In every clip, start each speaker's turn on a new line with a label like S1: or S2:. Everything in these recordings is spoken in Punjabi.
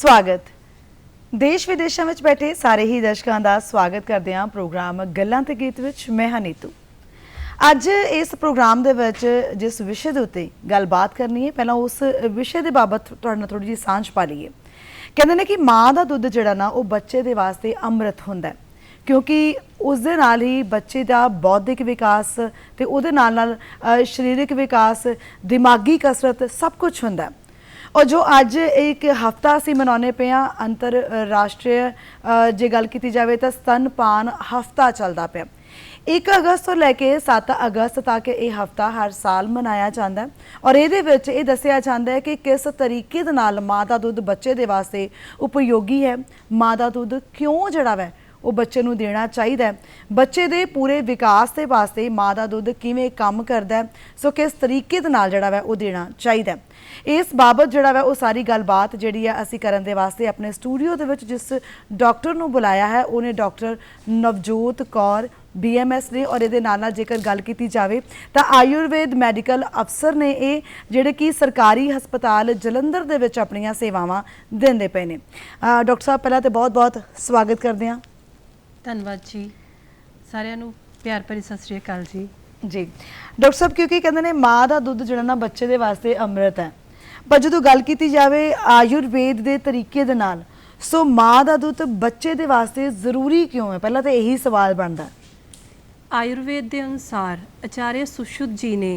S1: स्वागत देश विदेशों में बैठे सारे ही दर्शकों का स्वागत करते हैं प्रोग्राम गल्लां ते गीत विच मैं हां नीतू। अज इस प्रोग्राम दे विच जिस विषय दे उत्ते गलबात करनी है पहला उस विषय दे बाबत तुहाडे नाल थोड़ी जी सांझ पा लईए। कहंदे ने कि माँ दा दुध जिहड़ा ना वो बच्चे दे वास्ते अमृत हुंदा है क्योंकि उस दे नाल ही बच्चे दा बौद्धिक विकास ते उहदे नाल शरीरिक विकास दिमागी कसरत सब कुछ हुंदा है। और जो अज एक हफ्ता असी मनाने पे हाँ अंतरराष्ट्रीय जे गल की जाए तो स्तनपान हफ्ता चलता पाया 1 अगस्त तो लैके 7 अगस्त तक ये हफ्ता हर साल मनाया जाता है और ये दसिया जाता है कि किस तरीके दे नाल माँ का दुध बच्चे दे वास्ते उपयोगी है, माँ का दुध क्यों जड़ा वै वो बच्चे नूं देना चाहिए, बच्चे दे पूरे विकास के वास्ते माँ का दुध किवें काम करता है, सो किस तरीके दे नाल जड़ा वै वो देना चाहिए। इस बाबत जड़ा वै वो सारी गलबात जिहड़ी है असीं करन दे वास्ते अपने स्टूडियो दे विच जिस डॉक्टर नूं बुलाया है उन्हें डॉक्टर नवजोत कौर BMS ने और ये नाल जेकर गल की जाए तो आयुर्वेद मैडिकल अफसर ने ये जिहड़े कि सरकारी हस्पताल जलंधर दे विच अपनियां सेवावां दिंदे पे ने। डॉक्टर साहब पहला तो बहुत बहुत स्वागत करते हैं।
S2: धन्यवाद जी, सारिਆਂ ਨੂੰ प्यार भरी सत श्री अकाल जी।
S1: जी डॉक्टर साहब क्योंकि कहते हैं माँ का दुध जिहड़ा ना बच्चे दे वास्ते अमृत है, पर जो गल की जाए आयुर्वेद के तरीके दे नाल सो माँ का दुध बच्चे दे वास्ते जरूरी क्यों है, पहला तो यही सवाल बनता है।
S2: आयुर्वेद के अनुसार आचार्य सुश्रुत जी ने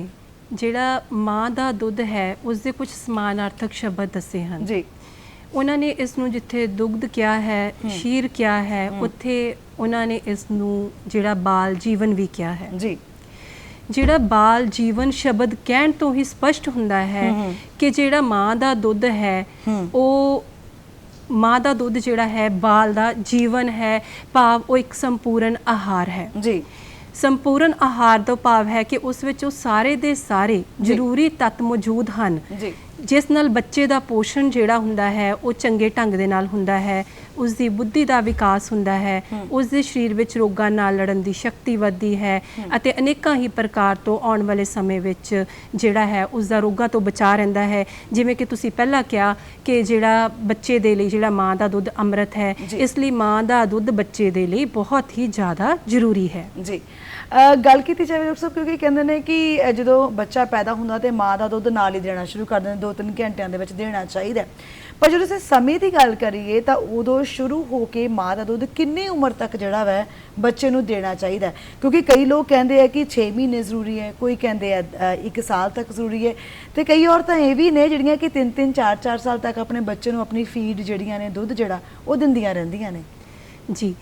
S2: जिहड़ा माँ का दुध है उसके कुछ समानार्थक शब्द दसे हैं
S1: जी।
S2: उन्होंने इसनूं जिथे दुग्ध क्या है शीर क्या है उत्थे उन्होंने इसनूं जिहड़ा बाल जीवन भी क्या है
S1: जी।
S2: जिहड़ा बाल जीवन शब्द कहण तो ही स्पष्ट हुंदा है कि जिहड़ा माँ का दुध है वो माँ का दुध जिहड़ा है बाल का जीवन है, भाव वो एक संपूर्ण आहार है
S1: जी।
S2: संपूर्ण आहार तो भाव है कि उस विच सारे दे सारे जरूरी तत्त मौजूद हैं जिस नाल बच्चे का पोषण जिहड़ा हुंदा है वो चंगे ढंग दे नाल हुंदा है, उसकी बुद्धि का विकास हुंदा है, उसके शरीर विच रोगां नाल लड़न की शक्ति वधदी है अते अनेकां ही प्रकार तो आउण वाले समय विच जिहड़ा है उसका रोगां तो बचा रहिंदा है। जिवें कि तुसीं पहला कहा कि जिहड़ा बच्चे दे लई जिहड़ा माँ का दुध अमृत है, इसलिए माँ का दुध बच्चे दे लई बहुत ही ज़्यादा जरूरी है
S1: जी। गल की जाए डॉक्टर साहब क्योंकि कहते हैं कि जो बच्चा पैदा होंदा तो माँ का दुध नाल ही देना शुरू कर दें 2-3 घंटिया के देना चाहिए, पर जो असीं समय की गल करिए तो उदों शुरू होकर माँ का दुध किन्नी उम्र तक जिहड़ा वै बच्चे नूं देना चाहिए, क्योंकि कई लोग कहते हैं कि 6 महीने जरूरी है, कोई कहते हैं 1 साल तक जरूरी है, तो कई औरतां ये भी ने जिहड़ियां कि 3-3 4-4 साल तक अपने बच्चे नूं अपनी फीड जिहड़ियां ने दुध जिहड़ा वो दिंदियां रहिंदियां ने।
S2: जी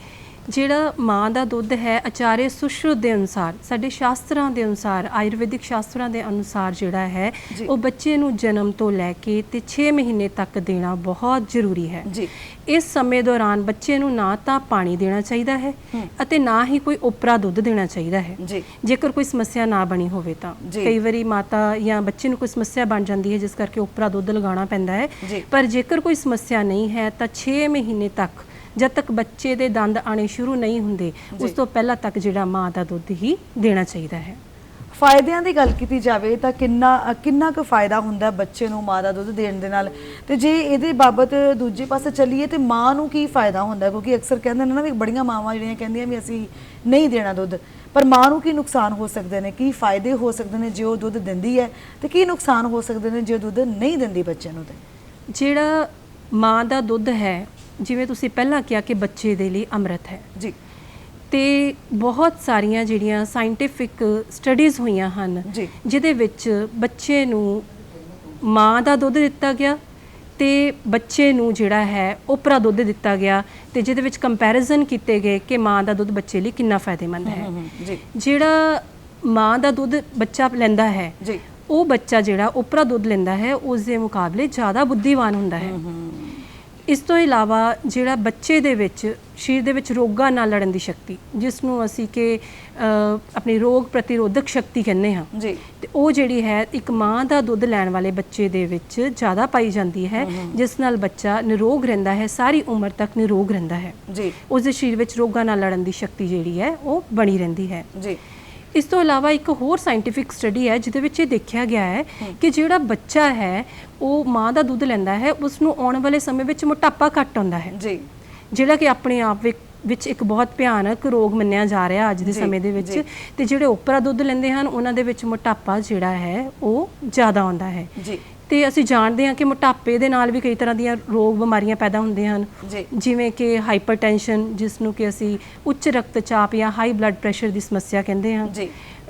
S2: जिहड़ा माँ का दुध है आचार्य सुश्रुत के अनुसार साडे शास्त्रां के अनुसार आयुर्वेदिक शास्त्रां के अनुसार जिहड़ा है वो बच्चे नूं जन्म तो लैके ते 6 महीने तक देना बहुत जरूरी है जी। इस समय दौरान बच्चे नूं ना तां पानी देना चाहिए है अते ना ही कोई ओपरा दुध देना चाहिए है जेकर कोई समस्या ना बनी होवे तां। कई वारी माता या बच्चे नूं कोई समस्या बन जाती है जिस करके ओपरा दुध लगाना पैंदा है, पर जेकर कोई समस्या नहीं है तो 6 महीने तक जब तक बच्चे दे दंद आने शुरू नहीं होंदे उस तो पहला तक जिहड़ा माँ का दुध ही देना चाहिए है।
S1: फायदियां दी गल की जाए तो किन्ना क फायदा हुंदा बच्चे नूं माँ का दुध देण दे नाल, ते जे इहदे बाबत दूजे पासे चलीए तो माँ नूं की फायदा हुंदा, क्योंकि अक्सर कहंदे ने ना भी बड़ियां मावां जिहड़ियां कहंदियां भी असीं नहीं देना दुध, पर माँ नूं की नुकसान हो सकते हैं, की फायदे हो सकते हैं जो दुध दिंदी है तो की नुकसान हो सकते हैं जो दुध नहीं दिंदी बच्चे नूं। ते
S2: जिहड़ा माँ का दुध है जिवें तुसीं पहला कहा कि बच्चे दे लई अमृत है जी, ते बहुत सारियां जिहड़ियां साइंटिफिक स्टडीज़ होईयां हन जिहदे विच बच्चे नूं माँ का दुध दिता गया ते बच्चे नूं जिहड़ा है ओपरा दुध दिता गया ते जिहदे विच कंपैरिजन कीते गए कि माँ का दुध बच्चे लई किन्ना फायदेमंद है। जिहड़ा माँ का दुध बच्चा लैंदा है वो बच्चा जिहड़ा ओपरा दुध लैंदा है उस दे मुकाबले ज़्यादा बुद्धिवान हुंदा है। इस तो इलावा जिहड़ा बच्चे दे विच शरीर दे विच रोगां नाल लड़न दी शक्ति जिसनूं असीं कि अपनी रोग प्रतिरोधक शक्ति कहने हाँ जी, ते वो जिहड़ी है एक माँ का दुध लैण वाले बच्चे दे विच ज़्यादा पाई जाती है जिस नाल बच्चा निरोग रहिंदा है, सारी उम्र तक निरोग रहिंदा है जी, उसदे शरीर विच रोगां नाल लड़न दी शक्ति जिहड़ी है वो बनी रहिंदी है जी। ਇਸ ਤੋਂ ਇਲਾਵਾ ਇੱਕ ਹੋਰ ਸਾਇੰਟੀਫਿਕ ਸਟੱਡੀ ਹੈ ਜਿਹਦੇ ਵਿੱਚ ਇਹ ਦੇਖਿਆ ਗਿਆ ਹੈ ਕਿ ਜਿਹੜਾ ਬੱਚਾ ਹੈ ਉਹ ਮਾਂ ਦਾ ਦੁੱਧ ਲੈਂਦਾ ਹੈ ਉਸ ਨੂੰ ਆਉਣ ਵਾਲੇ ਸਮੇਂ ਵਿੱਚ ਮੋਟਾਪਾ ਘੱਟ ਆਉਂਦਾ ਹੈ ਜੀ, ਜਿਹੜਾ ਕਿ ਆਪਣੇ ਆਪ ਵਿੱਚ ਇੱਕ ਬਹੁਤ ਭਿਆਨਕ ਰੋਗ ਮੰਨਿਆ ਜਾ ਰਿਹਾ ਅੱਜ ਦੇ ਸਮੇਂ ਦੇ ਵਿੱਚ। ਤੇ ਜਿਹੜੇ ਓਪਰਾ ਦੁੱਧ ਲੈਂਦੇ ਹਨ ਉਹਨਾਂ ਦੇ ਵਿੱਚ ਮੋਟਾਪਾ ਜਿਹੜਾ ਹੈ ਉਹ ਜ਼ਿਆਦਾ ਆਉਂਦਾ ਹੈ ਜੀ। ਤੇ ਅਸੀਂ ਜਾਣਦੇ ਹਾਂ ਕਿ ਮੋਟਾਪੇ ਦੇ ਨਾਲ ਵੀ ਕਈ ਤਰ੍ਹਾਂ ਦੀਆਂ ਰੋਗ ਬਿਮਾਰੀਆਂ ਪੈਦਾ ਹੁੰਦੇ ਹਨ, ਜਿਵੇਂ ਕਿ ਹਾਈਪਰਟੈਂਸ਼ਨ, ਜਿਸ ਨੂੰ ਕਿ ਅਸੀਂ ਉੱਚ ਰਕਤਚਾਪ ਜਾਂ ਹਾਈ ਬਲੱਡ ਪ੍ਰੈਸ਼ਰ ਦੀ ਸਮੱਸਿਆ ਕਹਿੰਦੇ ਹਾਂ,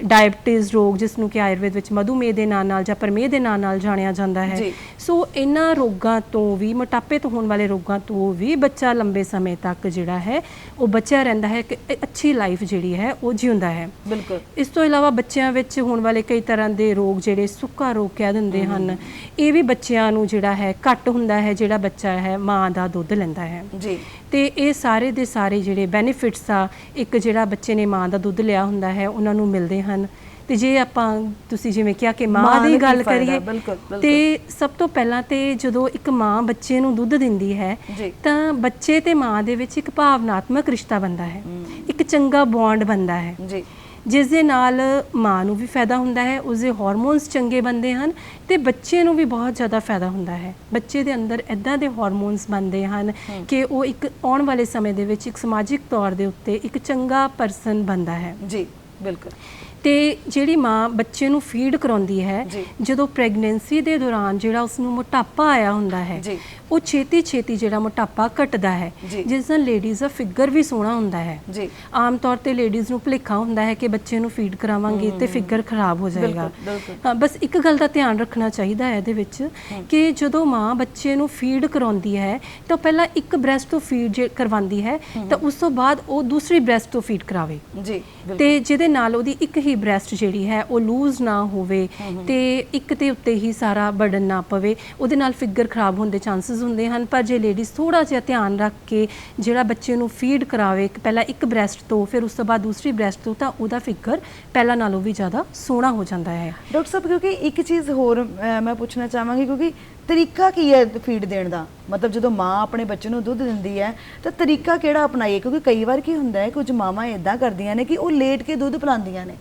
S2: ਡਾਇਬਟੀਜ਼ ਰੋਗ, ਜਿਸ ਨੂੰ ਕਿ ਆਯੁਰਵੇਦ ਵਿੱਚ ਮਧੂਮੇਹ ਦੇ ਨਾਂ ਨਾਲ ਜਾਂ ਪ੍ਰਮੇਹ ਦੇ ਨਾਂ ਨਾਲ ਜਾਣਿਆ ਜਾਂਦਾ ਹੈ। ਸੋ ਇਹਨਾਂ ਰੋਗਾਂ ਤੋਂ ਵੀ, ਮੋਟਾਪੇ ਤੋਂ ਹੋਣ ਵਾਲੇ ਰੋਗਾਂ ਤੋਂ ਵੀ ਬੱਚਾ ਲੰਬੇ ਸਮੇਂ ਤੱਕ ਜਿਹੜਾ ਹੈ ਉਹ ਬਚਿਆ ਰਹਿੰਦਾ ਹੈ, ਕਿ ਅੱਛੀ ਲਾਈਫ ਜਿਹੜੀ ਹੈ ਉਹ ਜਿਉਂਦਾ ਹੈ। ਬਿਲਕੁਲ। ਇਸ ਤੋਂ ਇਲਾਵਾ ਬੱਚਿਆਂ ਵਿੱਚ ਹੋਣ ਵਾਲੇ ਕਈ ਤਰ੍ਹਾਂ ਦੇ ਰੋਗ, ਜਿਹੜੇ ਸੁੱਕਾ ਰੋਗ ਕਹਿ ਦਿੰਦੇ ਹਨ, ਇਹ ਵੀ ਬੱਚਿਆਂ ਨੂੰ ਜਿਹੜਾ ਹੈ ਘੱਟ ਹੁੰਦਾ ਹੈ ਜਿਹੜਾ ਬੱਚਾ ਹੈ ਮਾਂ ਦਾ ਦੁੱਧ ਲੈਂਦਾ ਹੈ ਜੀ। ਤੇ ਇਹ ਸਾਰੇ ਦੇ ਸਾਰੇ ਜਿਹੜੇ ਬੈਨੀਫਿਟਸ ਆ, ਇੱਕ ਜਿਹੜਾ ਬੱਚੇ ਨੇ ਮਾਂ ਦਾ ਦੁੱਧ ਲਿਆ ਹੁੰਦਾ ਹੈ ਉਹਨਾਂ ਨੂੰ ਮਿਲਦੇ ਹਨ। ਤੇ ਜੇ ਆਪਾਂ, ਤੁਸੀਂ ਜਿਵੇਂ ਕਿਹਾ ਕਿ ਮਾਂ ਦੀ ਗੱਲ ਕਰੀਏ, ਤੇ ਸਭ ਤੋਂ ਪਹਿਲਾਂ ਤੇ ਜਦੋਂ ਇੱਕ ਮਾਂ ਬੱਚੇ ਨੂੰ ਦੁੱਧ ਦਿੰਦੀ ਹੈ ਤਾਂ ਬੱਚੇ ਤੇ ਮਾਂ ਦੇ ਵਿੱਚ ਇੱਕ ਭਾਵਨਾਤਮਕ ਰਿਸ਼ਤਾ ਬਣਦਾ ਹੈ, ਇੱਕ ਚੰਗਾ ਬੌਂਡ ਬਣਦਾ ਹੈ ਜੀ, ਜਿਸ ਦੇ ਨਾਲ ਮਾਂ ਨੂੰ ਵੀ ਫਾਇਦਾ ਹੁੰਦਾ ਹੈ, ਉਸਦੇ ਹਾਰਮੋਨਸ ਚੰਗੇ ਬਣਦੇ ਹਨ ਤੇ ਬੱਚੇ ਨੂੰ ਵੀ ਬਹੁਤ ਜ਼ਿਆਦਾ ਫਾਇਦਾ ਹੁੰਦਾ ਹੈ। ਬੱਚੇ ਦੇ ਅੰਦਰ ਇੱਦਾਂ ਦੇ ਹਾਰਮੋਨਸ ਬਣਦੇ ਹਨ ਕਿ ਉਹ ਇੱਕ ਆਉਣ ਵਾਲੇ ਸਮੇਂ ਦੇ ਵਿੱਚ ਇੱਕ ਸਮਾਜਿਕ ਤੌਰ ਦੇ ਉੱਤੇ ਇੱਕ ਚੰਗਾ ਪਰਸਨ ਬਣਦਾ ਹੈ ਜੀ। ਬਿਲਕੁਲ। ਤੇ ਜਿਹੜੀ ਮਾਂ ਬੱਚੇ ਨੂੰ ਫੀਡ ਕਰਾਉਂਦੀ ਹੈ, ਜਦੋਂ ਪ੍ਰੈਗਨੈਂਸੀ ਦੇ ਦੌਰਾਨ ਜਿਹੜਾ ਉਸ ਨੂੰ ਮੋਟਾਪਾ ਆਇਆ ਹੁੰਦਾ ਹੈ, ਉਹ ਛੇਤੀ ਜਿਹੜਾ ਮੋਟਾਪਾ ਘਟਦਾ ਹੈ, ਜਿਸ ਨਾਲ ਲੇਡੀਜ਼ ਦਾ ਫਿਗਰ ਵੀ ਸੋਹਣਾ ਹੁੰਦਾ ਹੈ ਜੀ। ਆਮ ਤੌਰ ਤੇ ਲੇਡੀਜ਼ ਨੂੰ ਭੁਲੇਖਾ ਹੁੰਦਾ ਹੈ ਕਿ ਬੱਚੇ ਨੂੰ ਫੀਡ ਕਰਾਵਾਂਗੇ ਤੇ ਫਿਗਰ ਖਰਾਬ ਹੋ ਜਾਏਗਾ। ਹਾਂ, ਬਸ ਇੱਕ ਗੱਲ ਦਾ ਧਿਆਨ ਰੱਖਣਾ ਚਾਹੀਦਾ ਹੈ ਇਹਦੇ ਵਿੱਚ ਕਿ ਜਦੋਂ ਮਾਂ ਬੱਚੇ ਨੂੰ ਫੀਡ ਕਰਾਉਂਦੀ ਹੈ ਤਾਂ ਪਹਿਲਾਂ ਇੱਕ ਬ੍ਰੈਸਟ ਤੋਂ ਫੀਡ ਕਰਵਾਉਂਦੀ ਹੈ, ਤਾਂ ਉਸ ਤੋਂ ਬਾਅਦ ਉਹ ਦੂਸਰੀ ਬ੍ਰੈਸਟ ਤੋਂ ਫੀਡ ਕਰਾਵੇ ਜੀ, ਤੇ ਜਿਹਦੇ ਨਾਲ ਉਹਦੀ ਇੱਕ ਹੀ ਬ੍ਰੈਸਟ ਜਿਹੜੀ ਹੈ ਉਹ ਲੂਜ਼ ਨਾ ਹੋਵੇ ਤੇ ਇੱਕ ਤੇ ਉੱਤੇ ਹੀ ਸਾਰਾ ਬਰਡਨ ਨਾ ਪਵੇ, ਉਹਦੇ ਨਾਲ ਫਿਗਰ ਖਰਾਬ ਹੋਣ ਦੇ ਚਾਂਸਸ ਹੁੰਦੇ ਹਨ। ਪਰ ਜੇ ਲੇਡੀਜ਼ ਥੋੜਾ ਜਿਹਾ ਧਿਆਨ ਰੱਖ ਕੇ ਜਿਹੜਾ ਬੱਚੇ ਨੂੰ ਫੀਡ ਕਰਾਵੇ, ਪਹਿਲਾਂ ਇੱਕ ਬ੍ਰੈਸਟ ਤੋਂ ਫਿਰ ਉਸ ਤੋਂ ਬਾਅਦ ਦੂਸਰੀ ਬ੍ਰੈਸਟ ਤੋਂ, ਤਾਂ ਉਹਦਾ ਫਿਗਰ ਪਹਿਲਾਂ ਨਾਲੋਂ ਵੀ ਜ਼ਿਆਦਾ ਸੋਹਣਾ ਹੋ ਜਾਂਦਾ ਹੈ।
S1: ਡਾਕਟਰ ਸਾਹਿਬ, ਕਿਉਂਕਿ ਇੱਕ ਚੀਜ਼ ਹੋਰ ਮੈਂ ਪੁੱਛਣਾ ਚਾਹਾਂਗੀ, ਕਿਉਂਕਿ ਤਰੀਕਾ ਕੀ ਹੈ ਫੀਡ ਦੇਣ ਦਾ? ਮਤਲਬ ਜਦੋਂ ਮਾਂ ਆਪਣੇ ਬੱਚੇ ਨੂੰ ਦੁੱਧ ਦਿੰਦੀ ਹੈ ਤਾਂ ਤਰੀਕਾ ਕਿਹੜਾ ਅਪਣਾਈਏ? ਕਿਉਂਕਿ ਕਈ ਵਾਰ ਕੀ ਹੁੰਦਾ ਹੈ, ਕੁਝ ਮਾਵਾਂ ਇੱਦਾਂ ਕਰਦੀਆਂ ਨੇ ਕਿ ਉਹ ਲੇਟ ਕੇ ਦੁੱਧ ਪਿਲਾਉਂਦੀਆਂ ਨੇ,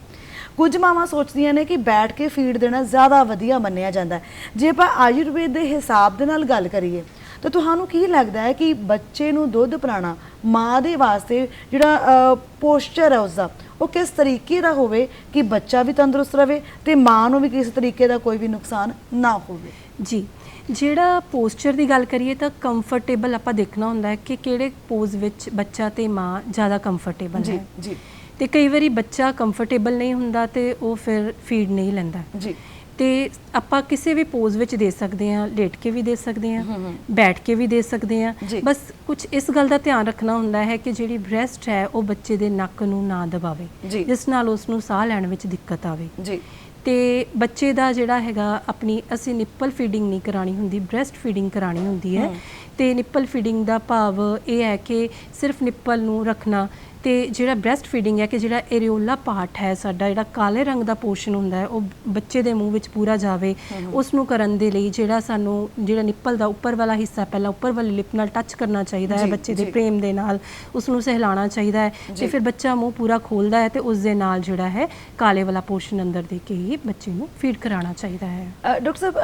S1: ਕੁਝ ਮਾਵਾਂ ਸੋਚਦੀਆਂ ਨੇ ਕਿ ਬੈਠ ਕੇ ਫੀਡ ਦੇਣਾ ਜ਼ਿਆਦਾ ਵਧੀਆ ਮੰਨਿਆ ਜਾਂਦਾ ਹੈ। ਜੇ ਆਪਾਂ ਆਯੁਰਵੇਦ ਦੇ ਹਿਸਾਬ ਦੇ ਨਾਲ ਗੱਲ ਕਰੀਏ ਤਾਂ ਤੁਹਾਨੂੰ ਕੀ ਲੱਗਦਾ ਹੈ ਕਿ ਬੱਚੇ ਨੂੰ ਦੁੱਧ ਪਿਲਾਉਣਾ ਮਾਂ ਦੇ ਵਾਸਤੇ ਜਿਹੜਾ ਪੋਸਚਰ ਹੈ ਉਸਦਾ, ਉਹ ਕਿਸ ਤਰੀਕੇ ਦਾ ਹੋਵੇ ਕਿ ਬੱਚਾ ਵੀ ਤੰਦਰੁਸਤ ਰਹੇ ਤੇ ਮਾਂ ਨੂੰ ਵੀ ਕਿਸੇ ਤਰੀਕੇ ਦਾ ਕੋਈ ਵੀ ਨੁਕਸਾਨ ਨਾ ਹੋਵੇ?
S2: ਜੀ, ਜਿਹੜਾ ਪੋਸਚਰ ਦੀ ਗੱਲ ਕਰੀਏ ਤਾਂ ਕੰਫਰਟੇਬਲ ਆਪਾਂ ਦੇਖਣਾ ਹੁੰਦਾ ਹੈ ਕਿ ਕਿਹੜੇ ਪੋਜ਼ ਵਿੱਚ ਬੱਚਾ ਤੇ ਮਾਂ ਜ਼ਿਆਦਾ ਕੰਫਰਟੇਬਲ ਹੈ ਜੀ। ਤੇ ਕਈ ਵਾਰੀ ਬੱਚਾ ਕੰਫਰਟੇਬਲ ਨਹੀਂ ਹੁੰਦਾ ਤੇ ਉਹ ਫਿਰ ਫੀਡ ਨਹੀਂ ਲੈਂਦਾ ਜੀ। ਤੇ ਆਪਾਂ ਕਿਸੇ ਵੀ ਪੋਜ਼ ਵਿੱਚ ਦੇ ਸਕਦੇ ਹਾਂ, ਲੇਟ ਕੇ ਵੀ ਦੇ ਸਕਦੇ ਹਾਂ, ਬੈਠ ਕੇ ਵੀ ਦੇ ਸਕਦੇ ਹਾਂ। ਬਸ ਕੁਝ ਇਸ ਗੱਲ ਦਾ ਧਿਆਨ ਰੱਖਣਾ ਹੁੰਦਾ ਹੈ ਕਿ ਜਿਹੜੀ ਬ੍ਰੈਸਟ ਹੈ ਉਹ ਬੱਚੇ ਦੇ ਨੱਕ ਨੂੰ ਨਾ ਦਬਾਵੇ, ਜਿਸ ਨਾਲ ਉਸ ਨੂੰ ਸਾਹ ਲੈਣ ਵਿੱਚ ਦਿੱਕਤ ਆਵੇ ਜੀ। ਤੇ ਬੱਚੇ ਦਾ ਜਿਹੜਾ ਹੈਗਾ, ਆਪਣੀ ਅਸੀਂ ਨਿੱਪਲ ਫੀਡਿੰਗ ਨਹੀਂ ਕਰਾਣੀ ਹੁੰਦੀ, ਬ੍ਰੈਸਟ ਫੀਡਿੰਗ ਕਰਾਣੀ ਹੁੰਦੀ ਹੈ। ਤੇ ਨਿੱਪਲ ਫੀਡਿੰਗ ਦਾ ਭਾਵ ਇਹ ਹੈ ਕਿ ਸਿਰਫ ਨਿੱਪਲ ਨੂੰ ਰੱਖਣਾ, ਤੇ ਜਿਹੜਾ ਬ੍ਰੈਸਟ ਫੀਡਿੰਗ ਹੈ ਕਿ ਜਿਹੜਾ ਏਰੀਓਲਾ ਪਾਰਟ ਹੈ ਸਾਡਾ, ਜਿਹੜਾ ਕਾਲੇ ਰੰਗ ਦਾ ਪੋਰਸ਼ਨ ਹੁੰਦਾ ਹੈ, ਉਹ ਬੱਚੇ ਦੇ ਮੂੰਹ ਵਿੱਚ ਪੂਰਾ ਜਾਵੇ। ਉਸ ਨੂੰ ਕਰਨ ਦੇ ਲਈ ਜਿਹੜਾ ਨਿੱਪਲ ਦਾ ਉੱਪਰ ਵਾਲਾ ਹਿੱਸਾ ਪਹਿਲਾਂ ਉੱਪਰ ਵਾਲੀ ਲਿਪ ਨਾਲ ਟੱਚ ਕਰਨਾ ਚਾਹੀਦਾ ਹੈ, ਬੱਚੇ ਦੇ ਪ੍ਰੇਮ ਦੇ ਨਾਲ ਉਸ ਨੂੰ ਸਹਿਲਾਣਾ ਚਾਹੀਦਾ ਹੈ, ਤੇ ਫਿਰ ਬੱਚਾ ਮੂੰਹ ਪੂਰਾ ਖੋਲਦਾ ਹੈ ਤੇ ਉਸ ਦੇ ਨਾਲ ਜਿਹੜਾ ਹੈ ਕਾਲੇ ਵਾਲਾ ਪੋਰਸ਼ਨ ਅੰਦਰ ਦੇ ਕੇ ਹੀ ਬੱਚੇ ਨੂੰ ਫੀਡ ਕਰਾਉਣਾ ਚਾਹੀਦਾ ਹੈ।
S1: ਡਾਕਟਰ ਸਾਹਿਬ,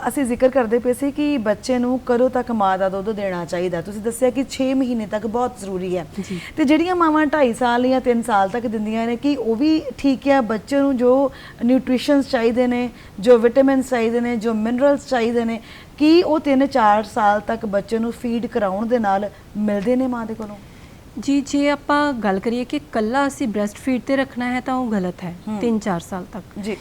S1: ਅਸੀਂ ਜ਼ਿਕਰ ਕਰਦੇ ਪਏ ਸੀ ਕਿ ਬੱਚੇ ਨੂੰ ਕਦੋਂ ਤੱਕ ਮਾਂ ਦਾ ਦੁੱਧ ਦੇਣਾ ਚਾਹੀਦਾ? ਤੁਸੀਂ ਦੱਸਿਆ ਕਿ 6 ਮਹੀਨੇ ਤੱਕ ਬਹੁਤ ਜ਼ਰੂਰੀ ਹੈ, ਤੇ ਜਿਹੜੀਆਂ ਮਾਵਾਂ 2.5 ਸਾਲ ਜਾਂ 3 ਸਾਲ ਤੱਕ ਦਿੰਦੀਆਂ ਨੇ, ਕਿ ਉਹ ਵੀ ਠੀਕ ਹੈ? ਬੱਚੇ ਨੂੰ ਜੋ ਨਿਊਟ੍ਰੀਸ਼ਨਸ ਚਾਹੀਦੇ ਨੇ, ਜੋ ਵਿਟਾਮਿਨਸ ਚਾਹੀਦੇ ਨੇ, ਜੋ ਮਿਨਰਲਸ ਚਾਹੀਦੇ ਨੇ, ਕੀ ਉਹ 3-4 ਸਾਲ ਤੱਕ ਬੱਚੇ ਨੂੰ ਫੀਡ ਕਰਾਉਣ ਦੇ ਨਾਲ ਮਿਲਦੇ ਨੇ ਮਾਂ ਦੇ ਕੋਲੋਂ?
S2: ਜੀ, ਜੇ ਆਪਾਂ ਗੱਲ ਕਰੀਏ ਕਿ ਕੱਲਾ ਅਸੀਂ ਬ੍ਰੈਸਟ ਫੀਡ ਤੇ ਰੱਖਣਾ ਹੈ ਤਾਂ ਉਹ ਗਲਤ ਹੈ 3-4 ਸਾਲ ਤੱਕ ਜੀ।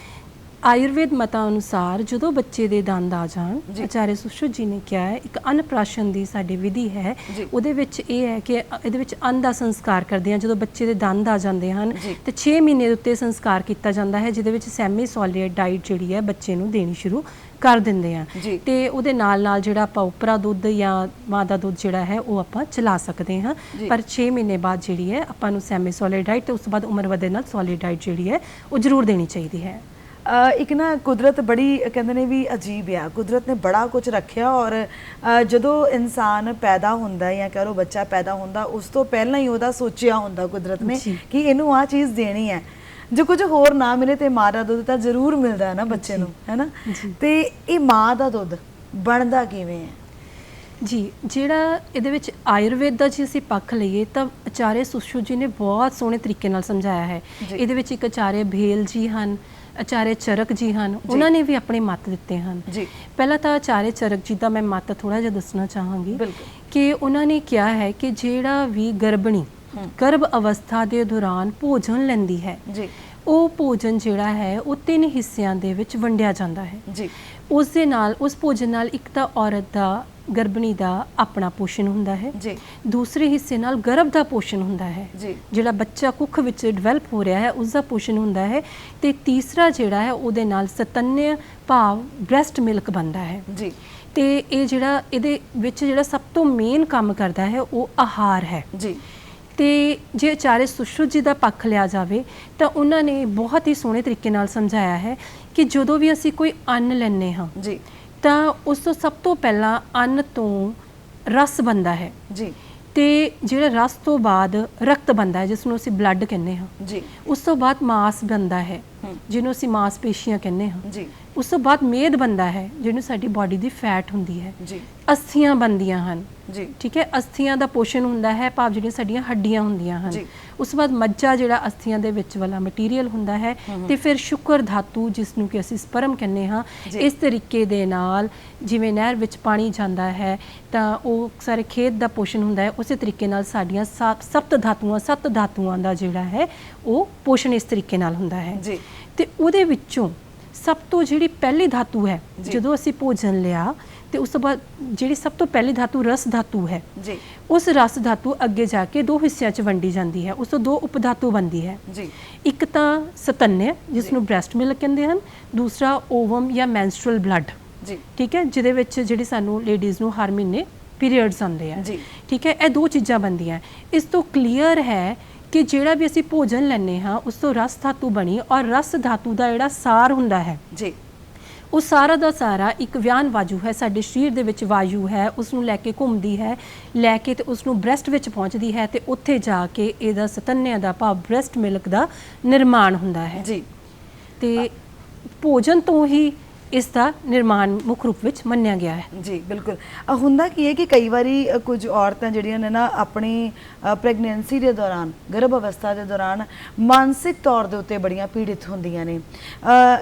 S2: ਆਯੁਰਵੇਦ ਮਤਾਂ ਅਨੁਸਾਰ ਜਦੋਂ ਬੱਚੇ ਦੇ ਦੰਦ ਆ ਜਾਣ, ਆਚਾਰਿਆ ਸੁਸ਼ਰੁਤ ਜੀ ਨੇ ਕਿਹਾ ਹੈ, ਇੱਕ ਅਨਪ੍ਰਾਸ਼ਨ ਦੀ ਸਾਡੀ ਵਿਧੀ ਹੈ, ਉਹਦੇ ਵਿੱਚ ਇਹ ਹੈ ਕਿ ਇਹਦੇ ਵਿੱਚ ਅੰਨ ਦਾ ਸੰਸਕਾਰ ਕਰਦੇ ਹਾਂ। ਜਦੋਂ ਬੱਚੇ ਦੇ ਦੰਦ ਆ ਜਾਂਦੇ ਹਨ ਤੇ 6 ਮਹੀਨੇ ਦੇ ਉੱਤੇ ਸੰਸਕਾਰ ਕੀਤਾ ਜਾਂਦਾ ਹੈ, ਜਿਹਦੇ ਵਿੱਚ ਸੈਮੀ ਸੋਲਿਡ ਡਾਈਟ ਜਿਹੜੀ ਹੈ ਬੱਚੇ ਨੂੰ ਦੇਣੀ ਸ਼ੁਰੂ ਕਰ ਦਿੰਦੇ ਆ। ਤੇ ਉਹਦੇ ਨਾਲ ਨਾਲ ਜਿਹੜਾ ਆਪਾਂ ਉਪਰਾ ਦੁੱਧ ਜਾਂ ਮਾਂ ਦਾ ਦੁੱਧ ਜਿਹੜਾ ਹੈ ਉਹ ਆਪਾਂ ਚਲਾ ਸਕਦੇ ਹਾਂ, ਪਰ 6 ਮਹੀਨੇ ਬਾਅਦ ਜਿਹੜੀ ਹੈ ਆਪਾਂ ਨੂੰ ਸੈਮੀ ਸੋਲਿਡ ਡਾਈਟ ਤੇ ਉਸ ਤੋਂ ਬਾਅਦ ਉਮਰ ਵਧੇ ਨਾਲ ਸੋਲਿਡ ਡਾਈਟ ਜਿਹੜੀ ਹੈ ਉਹ ਜ਼ਰੂਰ ਦੇਣੀ ਚਾਹੀਦੀ ਹੈ।
S1: ਇੱਕ ਨਾ ਕੁਦਰਤ ਬੜੀ ਕਹਿੰਦੇ ਨੇ ਵੀ ਅਜੀਬ ਆ, ਕੁਦਰਤ ਨੇ ਬੜਾ ਕੁਝ ਰੱਖਿਆ, ਔਰ ਜਦੋਂ ਇਨਸਾਨ ਪੈਦਾ ਹੁੰਦਾ ਜਾਂ ਕਹਿ ਲਓ ਬੱਚਾ ਪੈਦਾ ਹੁੰਦਾ, ਉਸ ਤੋਂ ਪਹਿਲਾਂ ਹੀ ਉਹਦਾ ਸੋਚਿਆ ਹੁੰਦਾ ਕੁਦਰਤ ਨੇ ਕਿ ਇਹਨੂੰ ਆਹ ਚੀਜ਼ ਦੇਣੀ ਹੈ। ਜੇ ਕੁਝ ਹੋਰ ਨਾ ਮਿਲੇ ਤੇ ਮਾਂ ਦਾ ਦੁੱਧ ਤਾਂ ਜ਼ਰੂਰ ਮਿਲਦਾ ਹੈ ਨਾ ਬੱਚੇ ਨੂੰ, ਹੈ ਨਾ। ਤੇ ਇਹ ਮਾਂ ਦਾ ਦੁੱਧ ਬਣਦਾ ਕਿਵੇਂ ਹੈ
S2: ਜੀ? ਜਿਹੜਾ ਇਹਦੇ ਵਿੱਚ ਆਯੁਰਵੇਦ ਦਾ ਜੇ ਅਸੀਂ ਪੱਖ ਲਈਏ ਤਾਂ ਆਚਾਰਿਆ ਸੁਸ਼ਰੁਤ ਜੀ ਨੇ ਬਹੁਤ ਸੋਹਣੇ ਤਰੀਕੇ ਨਾਲ ਸਮਝਾਇਆ ਹੈ। ਇਹਦੇ ਵਿੱਚ ਇੱਕ ਆਚਾਰਿਆ ਭੇਲ ਜੀ ਹਨ, ਆਚਾਰਿਆ ਚਰਕ ਜੀ ਹਨ, ਉਹਨਾਂ ਨੇ ਵੀ ਆਪਣੇ ਮੱਤ ਦਿੱਤੇ ਹਨ। ਪਹਿਲਾਂ ਤਾਂ ਆਚਾਰਿਆ ਚਰਕ ਜੀ ਦਾ ਮੈਂ ਮੱਤ ਥੋੜਾ ਜਿਹਾ ਦੱਸਣਾ ਚਾਹਾਂਗੀ ਕਿ ਉਹਨਾਂ ਨੇ ਕਿਹਾ ਹੈ ਕਿ ਜਿਹੜਾ ਵੀ ਗਰਭਣੀ ਗਰਭ ਅਵਸਥਾ ਦੇ ਦੌਰਾਨ ਭੋਜਨ ਲੈਂਦੀ ਹੈ, ਉਹ ਭੋਜਨ ਜਿਹੜਾ ਹੈ ਉਹ 3 ਹਿੱਸਿਆਂ ਦੇ ਵਿੱਚ ਵੰਡਿਆ ਜਾਂਦਾ ਹੈ। ਉਸ ਦੇ ਨਾਲ, ਉਸ ਭੋਜਨ ਨਾਲ ਇੱਕ ਤਾਂ ਔਰਤ ਦਾ, ਗਰਭਣੀ ਦਾ ਆਪਣਾ ਪੋਸ਼ਣ ਹੁੰਦਾ ਹੈ, ਦੂਸਰੇ ਹਿੱਸੇ ਨਾਲ ਗਰਭ ਦਾ ਪੋਸ਼ਣ ਹੁੰਦਾ ਹੈ, ਜਿਹੜਾ ਬੱਚਾ ਕੁੱਖ ਵਿੱਚ ਡਿਵੈਲਪ ਹੋ ਰਿਹਾ ਹੈ ਉਸ ਦਾ ਪੋਸ਼ਣ ਹੁੰਦਾ ਹੈ, ਤੇ ਤੀਸਰਾ ਜਿਹੜਾ ਹੈ ਉਹਦੇ ਨਾਲ ਸਤੰਨਯ ਭਾਵ ਬ੍ਰੈਸਟ ਮਿਲਕ ਬਣਦਾ ਹੈ। ਤੇ ਇਹ ਜਿਹੜਾ ਇਹਦੇ ਵਿੱਚ ਜਿਹੜਾ ਸਭ ਤੋਂ ਮੇਨ ਕੰਮ ਕਰਦਾ ਹੈ ਉਹ ਆਹਾਰ ਹੈ। ਤੇ ਜੇ ਆਚਾਰਿਆ ਸੁਸ਼ਰੁਤ ਜੀ ਦਾ ਪੱਖ ਲਿਆ ਜਾਵੇ ਤਾਂ ਉਹਨਾਂ ਨੇ ਬਹੁਤ ਹੀ ਸੋਹਣੇ ਤਰੀਕੇ ਨਾਲ ਸਮਝਾਇਆ ਹੈ ਕਿ ਜਦੋਂ ਵੀ ਅਸੀਂ ਕੋਈ ਅੰਨ ਲੈਂਦੇ ਹਾਂ ਤਾਂ ਉਸ ਤੋਂ ਸਭ ਤੋਂ ਪਹਿਲਾਂ ਅੰਨ ਤੋਂ ਰਸ ਬਣਦਾ ਹੈ, ਤੇ ਜਿਹੜਾ ਰਸ ਤੋਂ ਬਾਅਦ ਰਕਤ ਬਣਦਾ ਹੈ ਜਿਸ ਨੂੰ ਅਸੀਂ ਬਲੱਡ ਕਹਿੰਦੇ ਹਾਂ। ਉਸ ਤੋਂ ਬਾਅਦ ਮਾਸ ਬਣਦਾ ਹੈ ਜਿਹਨੂੰ ਅਸੀਂ ਮਾਸਪੇਸ਼ੀਆਂ ਕਹਿੰਦੇ ਹਾਂ। ਉਸ ਤੋਂ ਬਾਅਦ ਮੇਦ ਬਣਦਾ ਹੈ ਜਿਹਨੂੰ ਸਾਡੀ ਬਾਡੀ ਦੀ ਫੈਟ ਹੁੰਦੀ ਹੈ। ਅਸਥੀਆਂ ਬਣਦੀਆਂ ਹਨ, ਠੀਕ ਹੈ, ਅਸਥੀਆਂ ਦਾ ਪੋਸ਼ਣ ਹੁੰਦਾ ਹੈ ਭਾਵ ਜਿਹੜੀਆਂ ਸਾਡੀਆਂ ਹੱਡੀਆਂ ਹੁੰਦੀਆਂ ਹਨ। ਉਸ ਤੋਂ ਬਾਅਦ ਮੱਜਾ ਜਿਹੜਾ ਅਸਥੀਆਂ ਦੇ ਵਿੱਚ ਵਾਲਾ ਮਟੀਰੀਅਲ ਹੁੰਦਾ ਹੈ, ਤੇ ਫਿਰ ਸ਼ੁਕਰ ਧਾਤੂ ਜਿਸ ਨੂੰ ਕਿ ਅਸੀਂ ਸਪਰਮ ਕਹਿੰਦੇ ਹਾਂ। ਇਸ ਤਰੀਕੇ ਦੇ ਨਾਲ ਜਿਵੇਂ ਨਹਿਰ ਵਿੱਚ ਪਾਣੀ ਜਾਂਦਾ ਹੈ ਤਾਂ ਉਹ ਸਾਰੇ ਖੇਤ ਦਾ ਪੋਸ਼ਣ ਹੁੰਦਾ ਹੈ, ਉਸੇ ਤਰੀਕੇ ਨਾਲ ਸਾਡੀਆਂ ਸੱਤ ਧਾਤੂਆਂ ਦਾ ਜਿਹੜਾ ਹੈ ਉਹ ਪੋਸ਼ਣ ਇਸ ਤਰੀਕੇ ਨਾਲ ਹੁੰਦਾ ਹੈ। ਤੇ ਉਹਦੇ ਵਿੱਚੋਂ ਸਭ ਤੋਂ ਜਿਹੜੀ ਪਹਿਲੀ ਧਾਤੂ ਹੈ, ਜਦੋਂ ਅਸੀਂ ਭੋਜਨ ਲਿਆ ਤੇ ਉਸ ਤੋਂ ਬਾਅਦ ਜਿਹੜੀ ਸਭ ਤੋਂ ਪਹਿਲੀ ਧਾਤੂ ਰਸ ਧਾਤੂ ਹੈ, ਉਸ ਰਸ ਧਾਤੂ ਅੱਗੇ ਜਾ ਕੇ 2 ਹਿੱਸਿਆਂ 'ਚ ਵੰਡੀ ਜਾਂਦੀ ਹੈ। ਉਸ ਤੋਂ 2 ਉਪ ਧਾਤੂ ਬਣਦੀ ਹੈ। ਇੱਕ ਤਾਂ ਸਤੰਨਯ ਜਿਸ ਨੂੰ ਬ੍ਰੈਸਟ ਮਿਲਕ ਕਹਿੰਦੇ ਹਨ, ਦੂਸਰਾ ਓਵਮ ਜਾਂ ਮੈਂਸਟਰਲ ਬਲੱਡ, ਠੀਕ ਹੈ, ਜਿਹਦੇ ਵਿੱਚ ਜਿਹੜੀ ਸਾਨੂੰ ਲੇਡੀਜ਼ ਨੂੰ ਹਰ ਮਹੀਨੇ ਪੀਰੀਅਡਸ ਆਉਂਦੇ ਆ, ਠੀਕ ਹੈ। ਇਹ 2 ਚੀਜ਼ਾਂ ਬਣਦੀਆਂ। ਇਸ ਤੋਂ ਕਲੀਅਰ ਹੈ ਕਿ ਜਿਹੜਾ ਵੀ ਅਸੀਂ ਭੋਜਨ ਲੈਂਦੇ ਹਾਂ ਉਸ ਤੋਂ ਰਸ ਧਾਤੂ ਬਣੀ, ਔਰ ਰਸ ਧਾਤੂ ਦਾ ਜਿਹੜਾ ਸਾਰ ਹੁੰਦਾ ਹੈ ਉਹ ਸਾਰਾ ਦਾ ਸਾਰਾ ਇੱਕ ਵਿਆਨ ਵਾਯੂ ਹੈ, ਸਾਡੇ ਸਰੀਰ ਦੇ ਵਿੱਚ ਵਾਯੂ ਹੈ, ਉਸ ਨੂੰ ਲੈ ਕੇ ਘੁੰਮਦੀ ਹੈ, ਲੈ ਕੇ ਤੇ ਉਸ ਨੂੰ ਬ੍ਰੈਸਟ ਵਿੱਚ ਪਹੁੰਚਦੀ ਹੈ, ਤੇ ਉੱਥੇ ਜਾ ਕੇ ਇਹਦਾ ਸਤੰਨਯ ਦਾ ਭਾਵ ਬ੍ਰੈਸਟ ਮਿਲਕ ਦਾ ਨਿਰਮਾਣ ਹੁੰਦਾ ਹੈ। ਤੇ ਭੋਜਨ ਤੋਂ ਹੀ ਇਸ ਦਾ ਨਿਰਮਾਣ ਮੁੱਖ ਰੂਪ ਵਿੱਚ ਮੰਨਿਆ ਗਿਆ ਹੈ।
S1: ਬਿਲਕੁਲ। ਹੁੰਦਾ ਕੀ ਹੈ ਕਿ ਕਈ ਵਾਰੀ ਕੁਝ ਔਰਤਾਂ ਜਿਹੜੀਆਂ ਨੇ ਨਾ ਆਪਣੀ ਪ੍ਰੈਗਨੈਂਸੀ ਦੇ ਦੌਰਾਨ, ਗਰਭ ਅਵਸਥਾ ਦੇ ਦੌਰਾਨ ਮਾਨਸਿਕ ਤੌਰ ਦੇ ਉੱਤੇ ਬੜੀਆਂ ਪੀੜਿਤ ਹੁੰਦੀਆਂ ਨੇ,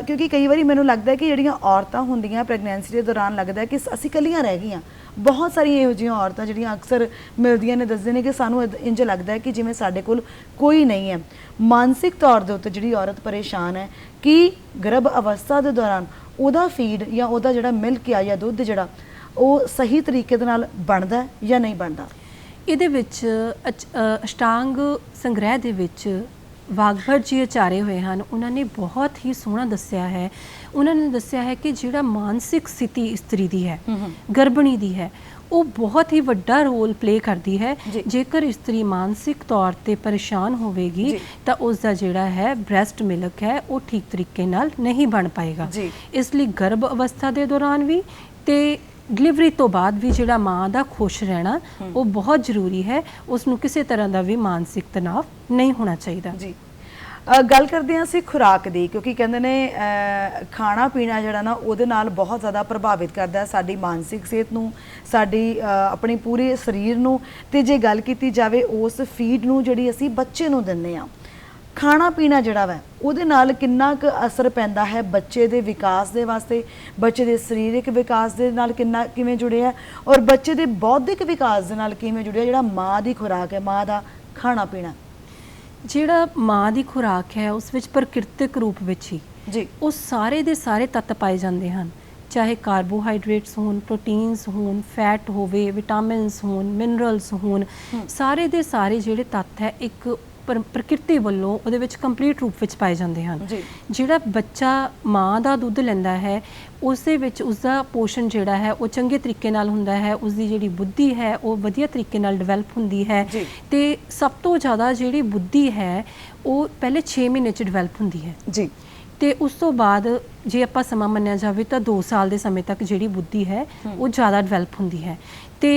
S1: ਕਿਉਂਕਿ ਕਈ ਵਾਰੀ ਮੈਨੂੰ ਲੱਗਦਾ ਕਿ ਜਿਹੜੀਆਂ ਔਰਤਾਂ ਹੁੰਦੀਆਂ ਪ੍ਰੈਗਨੈਂਸੀ ਦੇ ਦੌਰਾਨ ਲੱਗਦਾ ਕਿ ਅਸੀਂ ਇਕੱਲੀਆਂ ਰਹਿ ਗਈਆਂ। ਬਹੁਤ ਸਾਰੀਆਂ ਇਹੋ ਜਿਹੀਆਂ ਔਰਤਾਂ ਜਿਹੜੀਆਂ ਅਕਸਰ ਮਿਲਦੀਆਂ ਨੇ, ਦੱਸਦੇ ਨੇ ਕਿ ਸਾਨੂੰ ਇੰਜ ਲੱਗਦਾ ਹੈ ਕਿ ਜਿਵੇਂ ਸਾਡੇ ਕੋਲ ਕੋਈ ਨਹੀਂ ਹੈ। ਮਾਨਸਿਕ ਤੌਰ ਦੇ ਉੱਤੇ ਜਿਹੜੀ ਔਰਤ ਪਰੇਸ਼ਾਨ ਹੈ ਕਿ ਗਰਭ ਅਵਸਥਾ ਦੇ ਦੌਰਾਨ ਉਹਦਾ ਫੀਡ ਜਾਂ ਉਹਦਾ ਜਿਹੜਾ ਮਿਲਕ ਆ ਜਾਂ ਦੁੱਧ ਜਿਹੜਾ ਉਹ ਸਹੀ ਤਰੀਕੇ ਦੇ ਨਾਲ ਬਣਦਾ ਜਾਂ ਨਹੀਂ ਬਣਦਾ।
S2: ਇਹਦੇ ਵਿੱਚ ਅਸ਼ਟਾਂਗ ਸੰਗ੍ਰਹਿ ਦੇ ਵਿੱਚ ਵਾਗਭਟ ਜੀ ਆਚਾਰੇ ਹੋਏ ਹਨ, ਉਹਨਾਂ ਨੇ ਬਹੁਤ ਹੀ ਸੋਹਣਾ ਦੱਸਿਆ ਹੈ। ਉਹਨਾਂ ਨੇ ਦੱਸਿਆ ਹੈ ਕਿ ਜਿਹੜਾ ਮਾਨਸਿਕ ਸਥਿਤੀ ਇਸਤਰੀ ਦੀ ਹੈ, ਗਰਭਣੀ ਦੀ ਹੈ, ਉਹ ਬਹੁਤ ਹੀ ਵੱਡਾ ਰੋਲ ਪਲੇ ਕਰਦੀ ਹੈ। ਜੇਕਰ ਇਸਤਰੀ ਮਾਨਸਿਕ ਤੌਰ ਤੇ ਪਰੇਸ਼ਾਨ ਹੋਵੇਗੀ ਤਾਂ ਉਸ ਦਾ ਜਿਹੜਾ ਹੈ ਬ੍ਰੈਸਟ ਮਿਲਕ ਹੈ ਉਹ ਠੀਕ ਤਰੀਕੇ ਨਾਲ ਨਹੀਂ ਬਣ ਪਾਏਗਾ। ਇਸ ਲਈ ਗਰਭ ਅਵਸਥਾ ਦੇ ਦੌਰਾਨ ਵੀ ਤੇ ਡਿਲੀਵਰੀ ਤੋਂ ਬਾਅਦ ਵੀ ਜਿਹੜਾ ਮਾਂ ਦਾ ਖੁਸ਼ ਰਹਿਣਾ ਉਹ ਬਹੁਤ ਜ਼ਰੂਰੀ ਹੈ। ਉਸ ਨੂੰ ਕਿਸੇ ਤਰ੍ਹਾਂ ਦਾ ਵੀ ਮਾਨਸਿਕ ਤਣਾਅ ਨਹੀਂ ਹੋਣਾ ਚਾਹੀਦਾ।
S1: ਗੱਲ ਕਰਦੇ ਹਾਂ ਅਸੀਂ ਖੁਰਾਕ ਦੀ, ਕਿਉਂਕਿ ਕਹਿੰਦੇ ਨੇ ਖਾਣਾ ਪੀਣਾ ਜਿਹੜਾ ਨਾ ਉਹਦੇ ਨਾਲ ਬਹੁਤ ਜ਼ਿਆਦਾ ਪ੍ਰਭਾਵਿਤ ਕਰਦਾ ਹੈ ਸਾਡੀ ਮਾਨਸਿਕ ਸਿਹਤ ਨੂੰ, ਸਾਡੀ ਆਪਣੀ ਪੂਰੇ ਸਰੀਰ ਨੂੰ। ਤੇ ਜੇ ਗੱਲ ਕੀਤੀ ਜਾਵੇ ਉਸ ਫੀਡ ਨੂੰ ਜਿਹੜੀ ਅਸੀਂ ਬੱਚੇ ਨੂੰ ਦਿੰਦੇ ਹਾਂ, ਖਾਣਾ ਪੀਣਾ ਜਿਹੜਾ ਵਾ ਉਹਦੇ ਨਾਲ ਕਿੰਨਾ ਕੁ ਅਸਰ ਪੈਂਦਾ ਹੈ ਬੱਚੇ ਦੇ ਵਿਕਾਸ ਦੇ ਵਾਸਤੇ, ਬੱਚੇ ਦੇ ਸਰੀਰਕ ਵਿਕਾਸ ਦੇ ਨਾਲ ਕਿਵੇਂ ਜੁੜਿਆ, ਔਰ ਬੱਚੇ ਦੇ ਬੌਧਿਕ ਵਿਕਾਸ ਦੇ ਨਾਲ ਕਿਵੇਂ ਜੁੜਿਆ ਜਿਹੜਾ ਮਾਂ ਦੀ ਖੁਰਾਕ ਹੈ, ਮਾਂ ਦਾ ਖਾਣਾ ਪੀਣਾ।
S2: ਜਿਹੜਾ ਮਾਂ ਦੀ ਖੁਰਾਕ ਹੈ ਉਸ ਵਿੱਚ ਪ੍ਰਕਿਰਤਿਕ ਰੂਪ ਵਿੱਚ ਹੀ ਉਹ ਸਾਰੇ ਦੇ ਸਾਰੇ ਤੱਤ ਪਾਏ ਜਾਂਦੇ ਹਨ, ਚਾਹੇ ਕਾਰਬੋਹਾਈਡਰੇਟਸ ਹੋਣ, ਪ੍ਰੋਟੀਨਸ ਹੋਣ, ਫੈਟ ਹੋਵੇ, ਵਿਟਾਮਿਨਸ ਹੋਣ, ਮਿਨਰਲਸ ਹੋਣ, ਸਾਰੇ ਦੇ ਸਾਰੇ ਜਿਹੜੇ ਤੱਤ ਹੈ ਇੱਕ ਪ੍ਰਕਿਰਤੀ ਵੱਲੋਂ ਉਹਦੇ ਵਿੱਚ ਕੰਪਲੀਟ ਰੂਪ ਵਿੱਚ ਪਾਏ ਜਾਂਦੇ ਹਨ। ਜਿਹੜਾ ਬੱਚਾ ਮਾਂ ਦਾ ਦੁੱਧ ਲੈਂਦਾ ਹੈ ਉਸ ਦੇ ਵਿੱਚ ਉਸਦਾ ਪੋਸ਼ਣ ਜਿਹੜਾ ਹੈ ਉਹ ਚੰਗੇ ਤਰੀਕੇ ਨਾਲ ਹੁੰਦਾ ਹੈ, ਉਸਦੀ ਜਿਹੜੀ ਬੁੱਧੀ ਹੈ ਉਹ ਵਧੀਆ ਤਰੀਕੇ ਨਾਲ ਡਿਵੈਲਪ ਹੁੰਦੀ ਹੈ। ਤੇ ਸਭ ਤੋਂ ਜ਼ਿਆਦਾ ਜਿਹੜੀ ਬੁੱਧੀ ਹੈ ਉਹ ਪਹਿਲੇ 6 ਮਹੀਨੇ 'ਚ ਡਿਵੈਲਪ ਹੁੰਦੀ ਹੈ ਤੇ ਉਸ ਤੋਂ ਬਾਅਦ ਜੇ ਆਪਾਂ ਸਮਾਂ ਮੰਨਿਆ ਜਾਵੇ ਤਾਂ 2 ਸਾਲ ਦੇ ਸਮੇਂ ਤੱਕ ਜਿਹੜੀ ਬੁੱਧੀ ਹੈ ਉਹ ਜ਼ਿਆਦਾ ਡਿਵੈਲਪ ਹੁੰਦੀ ਹੈ। ਤੇ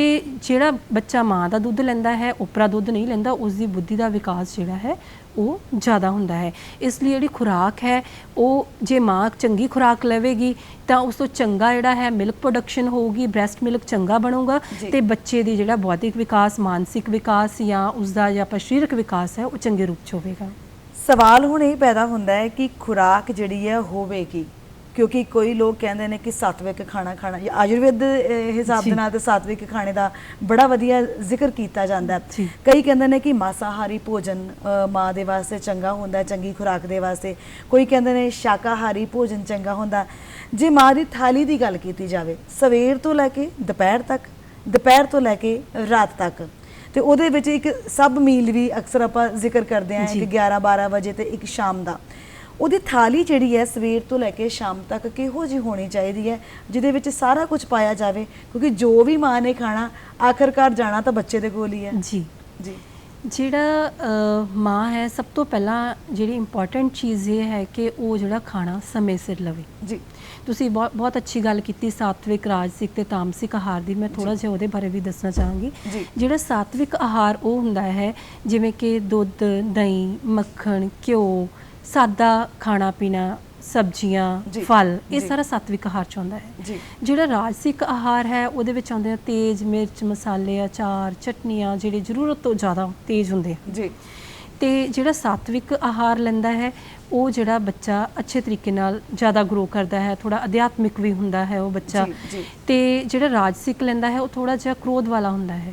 S2: ਜਿਹੜਾ ਬੱਚਾ ਮਾਂ ਦਾ ਦੁੱਧ ਲੈਂਦਾ ਹੈ, ਉਪਰਾ ਦੁੱਧ ਨਹੀਂ ਲੈਂਦਾ, ਉਸ ਦੀ ਬੁੱਧੀ ਦਾ ਵਿਕਾਸ ਜਿਹੜਾ ਹੈ ਉਹ ਜ਼ਿਆਦਾ ਹੁੰਦਾ ਹੈ। ਇਸ ਲਈ ਜਿਹੜੀ ਖੁਰਾਕ ਹੈ ਉਹ ਜੇ ਮਾਂ ਚੰਗੀ ਖੁਰਾਕ ਲਵੇਗੀ ਤਾਂ ਉਸ ਤੋਂ ਚੰਗਾ ਜਿਹੜਾ ਹੈ ਮਿਲਕ ਪ੍ਰੋਡਕਸ਼ਨ ਹੋਊਗੀ, ਬ੍ਰੈਸਟ ਮਿਲਕ ਚੰਗਾ ਬਣੂਗਾ ਤੇ ਬੱਚੇ ਦੀ ਜਿਹੜਾ ਬੌਧਿਕ ਵਿਕਾਸ, ਮਾਨਸਿਕ ਵਿਕਾਸ ਜਾਂ ਉਸਦਾ ਜਾਂ ਸਰੀਰਕ ਵਿਕਾਸ ਹੈ ਉਹ ਚੰਗੇ ਰੂਪ 'ਚ ਹੋਵੇਗਾ।
S1: ਸਵਾਲ ਹੁਣ ਇਹ ਪੈਦਾ ਹੁੰਦਾ ਹੈ ਕਿ ਖੁਰਾਕ ਜਿਹੜੀ ਹੈ ਹੋਵੇਗੀ, ਕਿਉਂਕਿ ਕੋਈ ਲੋਕ ਕਹਿੰਦੇ ਨੇ ਕਿ ਸਾਤਵਿਕ ਖਾਣਾ ਖਾਣਾ, ਜਾਂ ਆਯੁਰਵੇਦ ਦੇ ਹਿਸਾਬ ਦੇ ਨਾਲ ਤੇ ਸਾਤਵਿਕ ਖਾਣੇ ਦਾ ਬੜਾ ਵਧੀਆ ਜ਼ਿਕਰ ਕੀਤਾ ਜਾਂਦਾ ਹੈ। ਕਈ ਕਹਿੰਦੇ ਨੇ ਕਿ ਮਾਸਾਹਾਰੀ ਭੋਜਨ ਮਾਂ ਦੇ ਵਾਸਤੇ ਚੰਗਾ ਹੁੰਦਾ, ਚੰਗੀ ਖੁਰਾਕ ਦੇ ਵਾਸਤੇ। ਕੋਈ ਕਹਿੰਦੇ ਨੇ ਸ਼ਾਕਾਹਾਰੀ ਭੋਜਨ ਚੰਗਾ ਹੁੰਦਾ। ਜੇ ਮਾਂ ਦੀ ਥਾਲੀ ਦੀ ਗੱਲ ਕੀਤੀ ਜਾਵੇ, ਸਵੇਰ ਤੋਂ ਲੈ ਕੇ ਦੁਪਹਿਰ ਤੱਕ, ਦੁਪਹਿਰ ਤੋਂ ਲੈ ਕੇ ਰਾਤ ਤੱਕ, ਤੇ ਉਹਦੇ ਵਿੱਚ ਇੱਕ ਸਬ ਮੀਲ ਵੀ ਅਕਸਰ ਆਪਾਂ ਜ਼ਿਕਰ ਕਰਦੇ ਹਾਂ ਕਿ 11-12 ਵਜੇ ਤੇ ਇੱਕ ਸ਼ਾਮ ਦਾ, ਉਹਦੀ ਥਾਲੀ ਜਿਹੜੀ ਹੈ ਸਵੇਰ ਤੋਂ ਲੈ ਕੇ ਸ਼ਾਮ ਤੱਕ ਕਿਹੋ ਜਿਹੀ ਹੋਣੀ ਚਾਹੀਦੀ ਹੈ ਜਿਹਦੇ ਵਿੱਚ ਸਾਰਾ ਕੁਝ ਪਾਇਆ ਜਾਵੇ, ਕਿਉਂਕਿ ਜੋ ਵੀ ਮਾਂ ਨੇ ਖਾਣਾ ਆਖਰਕਾਰ ਜਾਣਾ ਤਾਂ ਬੱਚੇ ਦੇ ਕੋਲ ਹੀ ਹੈ।
S2: ਜੀ ਜੀ, ਜਿਹੜਾ ਮਾਂ ਹੈ ਸਭ ਤੋਂ ਪਹਿਲਾਂ ਜਿਹੜੀ ਇੰਪੋਰਟੈਂਟ ਚੀਜ਼ ਇਹ ਹੈ ਕਿ ਉਹ ਜਿਹੜਾ ਖਾਣਾ ਸਮੇਂ ਸਿਰ ਲਵੇ। ਜੀ, ਤੁਸੀਂ ਬਹੁਤ ਅੱਛੀ ਗੱਲ ਕੀਤੀ ਸਾਤਵਿਕ, ਰਾਜਸਿਕ ਤੇ ਤਾਮਸਿਕ ਆਹਾਰ ਦੀ। ਮੈਂ ਥੋੜਾ ਜਿਹਾ ਉਹਦੇ ਬਾਰੇ ਵੀ ਦੱਸਣਾ ਚਾਹਾਂਗੀ। ਜਿਹੜਾ ਸਾਤਵਿਕ ਆਹਾਰ ਉਹ ਹੁੰਦਾ ਹੈ ਜਿਵੇਂ ਕਿ ਦੁੱਧ, ਦਹੀਂ, ਮੱਖਣ, ਘਿਓ, ਸਾਦਾ ਖਾਣਾ ਪੀਣਾ, ਸਬਜ਼ੀਆਂ, ਫਲ, ਇਹ ਸਾਰਾ ਸਾਤਵਿਕ ਆਹਾਰ 'ਚ ਆਉਂਦਾ ਹੈ। ਜਿਹੜਾ ਰਾਜਸਿਕ ਆਹਾਰ ਹੈ ਉਹਦੇ ਵਿੱਚ ਆਉਂਦੇ ਆ ਤੇਜ਼ ਮਿਰਚ, ਮਸਾਲੇ, ਅਚਾਰ, ਚਟਨੀਆਂ, ਜਿਹੜੇ ਜ਼ਰੂਰਤ ਤੋਂ ਜ਼ਿਆਦਾ ਤੇਜ਼ ਹੁੰਦੇ ਆ। ਤੇ ਜਿਹੜਾ ਸਾਤਵਿਕ ਆਹਾਰ ਲੈਂਦਾ ਹੈ ਉਹ ਜਿਹੜਾ ਬੱਚਾ ਅੱਛੇ ਤਰੀਕੇ ਨਾਲ ਜ਼ਿਆਦਾ ਗਰੋ ਕਰਦਾ ਹੈ, ਥੋੜਾ ਅਧਿਆਤਮਿਕ ਵੀ ਹੁੰਦਾ ਹੈ ਉਹ ਬੱਚਾ। ਤੇ ਜਿਹੜਾ ਰਾਜਸਿਕ ਲੈਂਦਾ ਹੈ ਉਹ ਥੋੜਾ ਜਿਹਾ ਕ੍ਰੋਧ ਵਾਲਾ ਹੁੰਦਾ ਹੈ।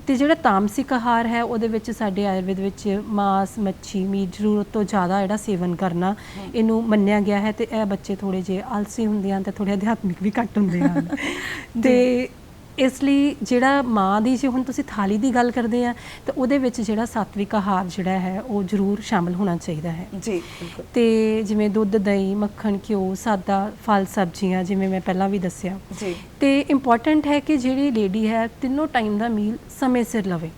S2: ਤੇ ਜਿਹੜਾ ਤਾਮਸਿਕ ਆਹਾਰ ਹੈ ਉਹਦੇ ਵਿੱਚ ਸਾਡੇ ਆਯੁਰਵੇਦ ਵਿੱਚ ਮਾਸ, ਮੱਛੀ, ਮੀਟ ਜ਼ਰੂਰਤ ਤੋਂ ਜ਼ਿਆਦਾ ਜਿਹੜਾ ਸੇਵਨ ਕਰਨਾ ਇਹਨੂੰ ਮੰਨਿਆ ਗਿਆ ਹੈ। ਤੇ ਇਹ ਬੱਚੇ ਥੋੜੇ ਜਿਹੇ ਆਲਸੀ ਹੁੰਦੇ ਹਨ ਤੇ ਥੋੜੇ ਅਧਿਆਤਮਿਕ ਵੀ ਘੱਟ ਹੁੰਦੇ ਹਨ। ਤੇ ਇਸ ਲਈ ਜਿਹੜਾ ਮਾਂ ਦੀ ਜੇ ਹੁਣ ਤੁਸੀਂ ਥਾਲੀ ਦੀ ਗੱਲ ਕਰਦੇ ਆ ਤਾਂ ਉਹਦੇ ਵਿੱਚ ਜਿਹੜਾ ਸਾਤਵਿਕ ਆਹਾਰ ਜਿਹੜਾ ਹੈ ਉਹ ਜ਼ਰੂਰ ਸ਼ਾਮਲ ਹੋਣਾ ਚਾਹੀਦਾ ਹੈ। ਜੀ ਬਿਲਕੁਲ। ਤੇ ਜਿਵੇਂ ਦੁੱਧ, ਦਹੀਂ, ਮੱਖਣ, ਘਿਓ, ਸਾਦਾ ਫਲ, ਸਬਜ਼ੀਆਂ, ਜਿਵੇਂ ਮੈਂ ਪਹਿਲਾਂ ਵੀ ਦੱਸਿਆ। ਜੀ। ਤੇ ਇੰਪੋਰਟੈਂਟ ਹੈ ਕਿ ਜਿਹੜੀ ਲੇਡੀ ਹੈ ਤਿੰਨੋਂ ਟਾਈਮ ਦਾ ਮੀਲ ਸਮੇਂ ਸਿਰ ਲਵੇ।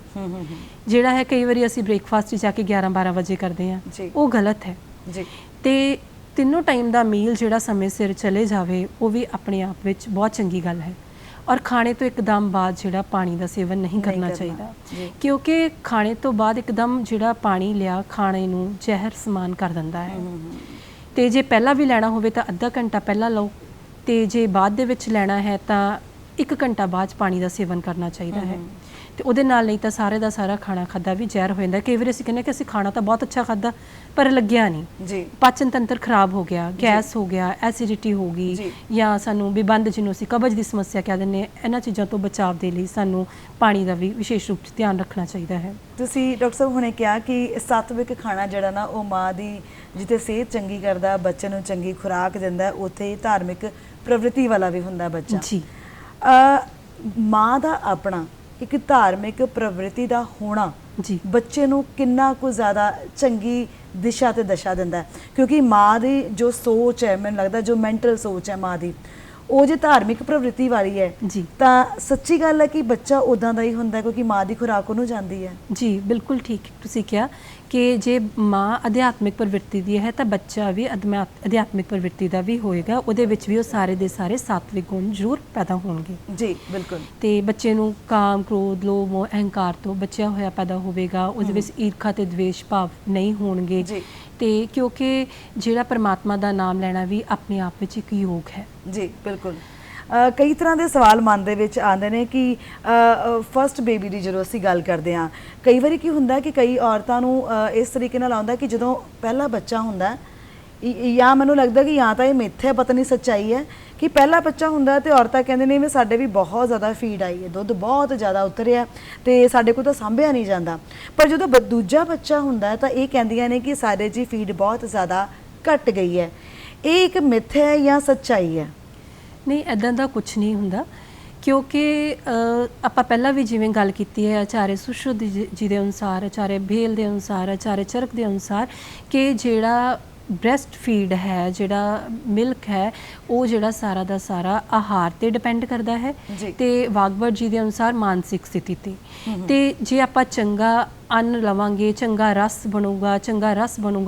S2: ਜਿਹੜਾ ਹੈ ਕਈ ਵਾਰੀ ਅਸੀਂ ਬ੍ਰੇਕਫਾਸਟ ਜਾ ਕੇ 11-12 ਵਜੇ ਕਰਦੇ ਆ, ਉਹ ਗਲਤ ਹੈ। ਜੀ। ਤੇ ਤਿੰਨੋਂ ਟਾਈਮ ਦਾ ਮੀਲ ਜਿਹੜਾ ਸਮੇਂ ਸਿਰ ਚਲੇ ਜਾਵੇ ਉਹ ਵੀ ਆਪਣੇ ਆਪ ਵਿੱਚ ਬਹੁਤ ਚੰਗੀ ਗੱਲ ਹੈ। ਔਰ ਖਾਣੇ ਤੋਂ ਇੱਕਦਮ ਬਾਅਦ ਜਿਹੜਾ ਪਾਣੀ ਦਾ ਸੇਵਨ ਨਹੀਂ ਕਰਨਾ ਚਾਹੀਦਾ, ਕਿਉਂਕਿ ਖਾਣੇ ਤੋਂ ਬਾਅਦ ਇੱਕਦਮ ਜਿਹੜਾ ਪਾਣੀ ਲਿਆ ਖਾਣੇ ਨੂੰ ਜ਼ਹਿਰ ਸਮਾਨ ਕਰ ਦਿੰਦਾ ਹੈ। ਤੇ ਜੇ ਪਹਿਲਾਂ ਵੀ ਲੈਣਾ ਹੋਵੇ ਤਾਂ ਅੱਧਾ ਘੰਟਾ ਪਹਿਲਾਂ ਲਓ, ਤੇ ਜੇ ਬਾਅਦ ਦੇ ਵਿੱਚ ਲੈਣਾ ਹੈ ਤਾਂ 1 ਘੰਟਾ ਬਾਅਦ ਪਾਣੀ ਦਾ ਸੇਵਨ ਕਰਨਾ ਚਾਹੀਦਾ ਹੈ। ਤੇ ਉਹਦੇ ਨਾਲ ਨਹੀਂ ਤਾਂ ਸਾਰੇ ਦਾ ਸਾਰਾ ਖਾਣਾ ਖਾਦਾ ਵੀ ਜ਼ਹਿਰ ਹੋ ਜਾਂਦਾ। ਕਈ ਵਾਰ ਅਸੀਂ ਕਹਿੰਦੇ ਕਿ ਅਸੀਂ ਖਾਣਾ ਤਾਂ ਬਹੁਤ ਅੱਛਾ ਖਾਦਾ ਪਰ ਲੱਗਿਆ ਨਹੀਂ। ਜੀ। ਪਾਚਨ ਤੰਤਰ ਖਰਾਬ ਹੋ ਗਿਆ, ਗੈਸ ਹੋ ਗਿਆ, ਐਸਿਡਿਟੀ ਹੋ ਗਈ, ਜਾਂ ਸਾਨੂੰ ਬਿਬੰਦ ਜਿਹਨੂੰ ਅਸੀਂ ਕਬਜ਼ ਦੀ ਸਮੱਸਿਆ ਕਹਿ ਦਿੰਦੇ ਹਾਂ। ਇਹਨਾਂ ਚੀਜ਼ਾਂ ਤੋਂ ਬਚਾਅ ਦੇ ਲਈ ਸਾਨੂੰ ਪਾਣੀ ਦਾ ਵੀ ਵਿਸ਼ੇਸ਼ ਰੂਪ 'ਚ ਧਿਆਨ ਰੱਖਣਾ ਚਾਹੀਦਾ ਹੈ।
S1: ਤੁਸੀਂ ਡਾਕਟਰ ਸਾਹਿਬ ਹੁਣੇ ਕਿਹਾ ਕਿ ਸਾਤਵਿਕ ਖਾਣਾ ਜਿਹੜਾ ਨਾ ਉਹ ਮਾਂ ਦੀ ਜਿੱਥੇ ਸਿਹਤ ਚੰਗੀ ਕਰਦਾ, ਬੱਚੇ ਨੂੰ ਚੰਗੀ ਖੁਰਾਕ ਦਿੰਦਾ, ਉੱਥੇ ਧਾਰਮਿਕ ਪ੍ਰਵਿਰਤੀ ਵਾਲਾ ਵੀ ਹੁੰਦਾ ਬੱਚਾ। ਜੀ। ਮਾਂ ਦਾ ਆਪਣਾ ਇੱਕ ਧਾਰਮਿਕ ਪ੍ਰਵਿਰਤੀ ਦਾ ਹੋਣਾ ਜੀ ਬੱਚੇ ਨੂੰ ਕਿੰਨਾ ਕੁ ਜ਼ਿਆਦਾ ਚੰਗੀ ਦਿਸ਼ਾ ਤੇ ਦਸ਼ਾ ਦਿੰਦਾ, ਕਿਉਂਕਿ ਮਾਂ ਦੀ ਜੋ ਸੋਚ ਹੈ, ਮੈਨੂੰ ਲੱਗਦਾ ਜੋ ਮੈਂਟਲ ਸੋਚ ਹੈ ਮਾਂ ਦੀ, ਉਹ ਜੇ ਧਾਰਮਿਕ ਪ੍ਰਵਿਰਤੀ ਵਾਲੀ ਹੈ ਜੀ ਤਾਂ ਸੱਚੀ ਗੱਲ ਹੈ ਕਿ ਬੱਚਾ ਉਦਾਂ ਦਾ ਹੀ ਹੁੰਦਾ ਕਿਉਂਕਿ ਮਾਂ ਦੀ ਖੁਰਾਕ ਉਹਨੂੰ ਜਾਂਦੀ ਹੈ। ਜੀ ਬਿਲਕੁਲ ਠੀਕ ਤੁਸੀਂ ਕਿਹਾ ਕਿ ਜੇ ਮਾਂ ਅਧਿਆਤਮਿਕ ਪ੍ਰਵਿਰਤੀ ਦੀ ਹੈ ਤਾਂ ਬੱਚਾ ਵੀ ਅਧਿਆਤਮਿਕ ਪ੍ਰਵਿਰਤੀ ਦਾ ਵੀ ਹੋਏਗਾ, ਉਹਦੇ ਵਿੱਚ ਵੀ ਉਹ ਸਾਰੇ ਦੇ ਸਾਰੇ ਸਾਤਵਿਕ ਗੁਣ ਜ਼ਰੂਰ ਪੈਦਾ ਹੋਣਗੇ। ਜੀ ਬਿਲਕੁਲ। ਤੇ ਬੱਚੇ ਨੂੰ ਕਾਮ, ਕ੍ਰੋਧ, ਲੋਭ, ਮੋਹ, ਅਹੰਕਾਰ ਤੋਂ ਬਚਿਆ ਹੋਇਆ ਪੈਦਾ ਹੋਵੇਗਾ, ਉਹਦੇ ਵਿੱਚ ਈਰਖਾ ਤੇ ਦਵੇਸ਼ ਭਾਵ ਨਹੀਂ ਹੋਣਗੇ। ਤੇ ਕਿਉਂਕਿ ਜਿਹੜਾ ਪਰਮਾਤਮਾ ਦਾ ਨਾਮ ਲੈਣਾ ਵੀ ਆਪਣੇ ਆਪ ਵਿੱਚ ਇੱਕ ਯੋਗ ਹੈ। ਜੀ ਬਿਲਕੁਲ। ਕਈ ਤਰ੍ਹਾਂ ਦੇ ਸਵਾਲ ਮਨ ਦੇ ਵਿੱਚ ਆਉਂਦੇ ਨੇ ਕਿ ਫਸਟ ਬੇਬੀ ਦੀ ਜਦੋਂ ਅਸੀਂ ਗੱਲ ਕਰਦੇ ਹਾਂ, ਕਈ ਵਾਰੀ ਕੀ ਹੁੰਦਾ ਕਿ ਕਈ ਔਰਤਾਂ ਨੂੰ ਇਸ ਤਰੀਕੇ ਨਾਲ ਆਉਂਦਾ ਕਿ ਜਦੋਂ ਪਹਿਲਾ ਬੱਚਾ ਹੁੰਦਾ, ਜਾਂ ਮੈਨੂੰ ਲੱਗਦਾ ਕਿ ਜਾਂ ਤਾਂ ਇਹ ਮਿੱਥ ਹੈ, ਪਤਾ ਨਹੀਂ ਸੱਚਾਈ ਹੈ, ਕਿ ਪਹਿਲਾ ਬੱਚਾ ਹੁੰਦਾ ਤੇ ਔਰਤਾਂ ਕਹਿੰਦੇ ਨੇ ਵੀ ਸਾਡੇ ਵੀ ਬਹੁਤ ਜ਼ਿਆਦਾ ਫੀਡ ਆਈ ਹੈ, ਦੁੱਧ ਬਹੁਤ ਜ਼ਿਆਦਾ ਉਤਰਿਆ ਤੇ ਸਾਡੇ ਕੋਲ ਤਾਂ ਸਾਂਭਿਆ ਨਹੀਂ ਜਾਂਦਾ। ਪਰ ਜਦੋਂ ਦੂਜਾ ਬੱਚਾ ਹੁੰਦਾ ਤਾਂ ਇਹ ਕਹਿੰਦੀਆਂ ਨੇ ਕਿ ਸਾਡੇ 'ਚ ਫੀਡ ਬਹੁਤ ਜ਼ਿਆਦਾ ਘਟ ਗਈ ਹੈ। ਇਹ ਇੱਕ ਮਿੱਥ ਹੈ ਜਾਂ ਸੱਚਾਈ ਹੈ? ਨਹੀਂ, ਇੱਦਾਂ ਦਾ ਕੁਝ ਨਹੀਂ ਹੁੰਦਾ, ਕਿਉਂਕਿ ਆਪਾਂ ਪਹਿਲਾਂ ਵੀ ਜਿਵੇਂ ਗੱਲ ਕੀਤੀ ਹੈ ਆਚਾਰਿਆ ਸੁਸ਼ਰੁਤ ਜੀ ਦੇ ਅਨੁਸਾਰ, ਆਚਾਰਿਆ ਭੇਲ ਦੇ ਅਨੁਸਾਰ, ਆਚਾਰਿਆ ਚਰਕ ਦੇ ਅਨੁਸਾਰ ਕਿ ਜਿਹੜਾ ਬ੍ਰੈਸਟ ਫੀਡ ਹੈ, ਜਿਹੜਾ ਮਿਲਕ ਹੈ, ਉਹ ਜਿਹੜਾ ਸਾਰਾ ਦਾ ਸਾਰਾ ਆਹਾਰ ਤੇ ਡਿਪੈਂਡ ਕਰਦਾ ਹੈ ਤੇ ਵਾਗਵਟ ਜੀ ਦੇ ਅਨੁਸਾਰ ਮਾਨਸਿਕ ਸਥਿਤੀ ਤੇ ਜੇ ਆਪਾਂ ਚੰਗਾ ਅੰਨ ਲਵਾਂਗੇ, ਚੰਗਾ ਰਸ ਬਣੂਗਾ